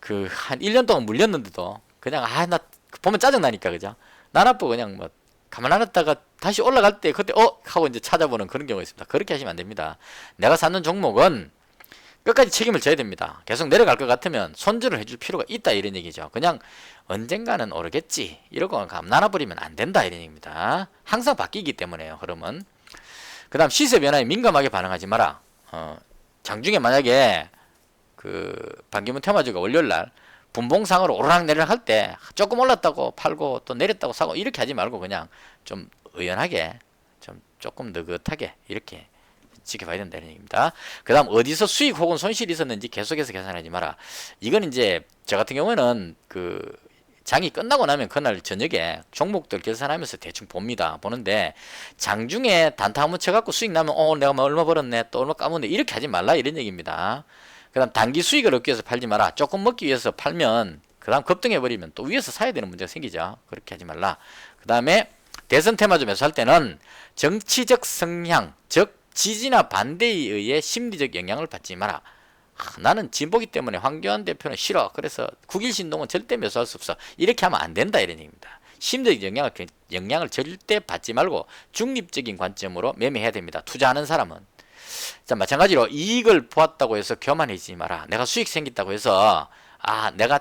한 1년 동안 물렸는데도 그냥 나 보면 짜증나니까 그죠? 나나쁘 그냥 가만 안 놨다가 다시 올라갈 때 그때 하고 이제 찾아보는 그런 경우가 있습니다. 그렇게 하시면 안 됩니다. 내가 사는 종목은 끝까지 책임을 져야 됩니다. 계속 내려갈 것 같으면 손절을 해줄 필요가 있다, 이런 얘기죠. 그냥 언젠가는 오르겠지 이러고 나눠버리면 안 된다, 이런 얘기입니다. 항상 바뀌기 때문에요, 흐름은. 그 다음 시세 변화에 민감하게 반응하지 마라. 장중에 만약에 반기문 테마주가 월요일날 분봉상으로 오르락내리락 할 때 조금 올랐다고 팔고 또 내렸다고 사고 이렇게 하지 말고 그냥 좀 의연하게 좀 조금 느긋하게 이렇게 지켜봐야 된다는 얘기입니다. 그 다음 어디서 수익 혹은 손실이 있었는지 계속해서 계산하지 마라. 이건 이제 저 같은 경우에는 장이 끝나고 나면 그날 저녁에 종목들 계산하면서 대충 보는데 장중에 단타 한번 쳐갖고 수익 나면 내가 얼마 벌었네 또 얼마 까먹네 이렇게 하지 말라, 이런 얘기입니다. 그 다음 단기 수익을 얻기 위해서 팔지 마라. 조금 먹기 위해서 팔면 그 다음 급등해버리면 또 위에서 사야 되는 문제가 생기죠. 그렇게 하지 말라. 그 다음에 대선 테마주 매수할 때는 정치적 성향, 즉 지지나 반대에 의해 심리적 영향을 받지 마라. 나는 진보기 때문에 황교안 대표는 싫어. 그래서 9.1 신동은 절대 매수할 수 없어. 이렇게 하면 안 된다, 이런 얘기입니다. 심리적 영향을 절대 받지 말고 중립적인 관점으로 매매해야 됩니다. 투자하는 사람은. 자, 마찬가지로 이익을 보았다고 해서 교만해지지 마라. 내가 수익 생겼다고 해서 내가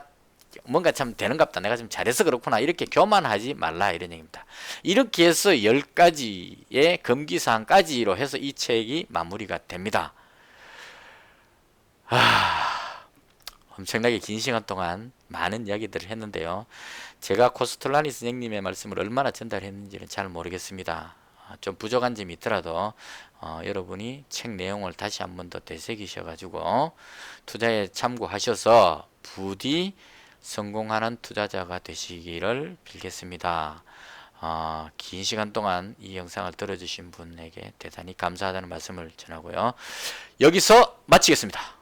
뭔가 참 되는갑다, 내가 좀 잘해서 그렇구나, 이렇게 교만하지 말라, 이런 얘기입니다. 이렇게 해서 10가지의 금기사항까지로 해서 이 책이 마무리가 됩니다. 엄청나게 긴 시간 동안 많은 이야기들을 했는데요. 제가 코스톨라니 선생님의 말씀을 얼마나 전달했는지는 잘 모르겠습니다. 좀 부족한 점이 있더라도 여러분이 책 내용을 다시 한 번 더 되새기셔가지고 투자에 참고하셔서 부디 성공하는 투자자가 되시기를 빌겠습니다. 긴 시간 동안 이 영상을 들어주신 분에게 대단히 감사하다는 말씀을 전하고요. 여기서 마치겠습니다.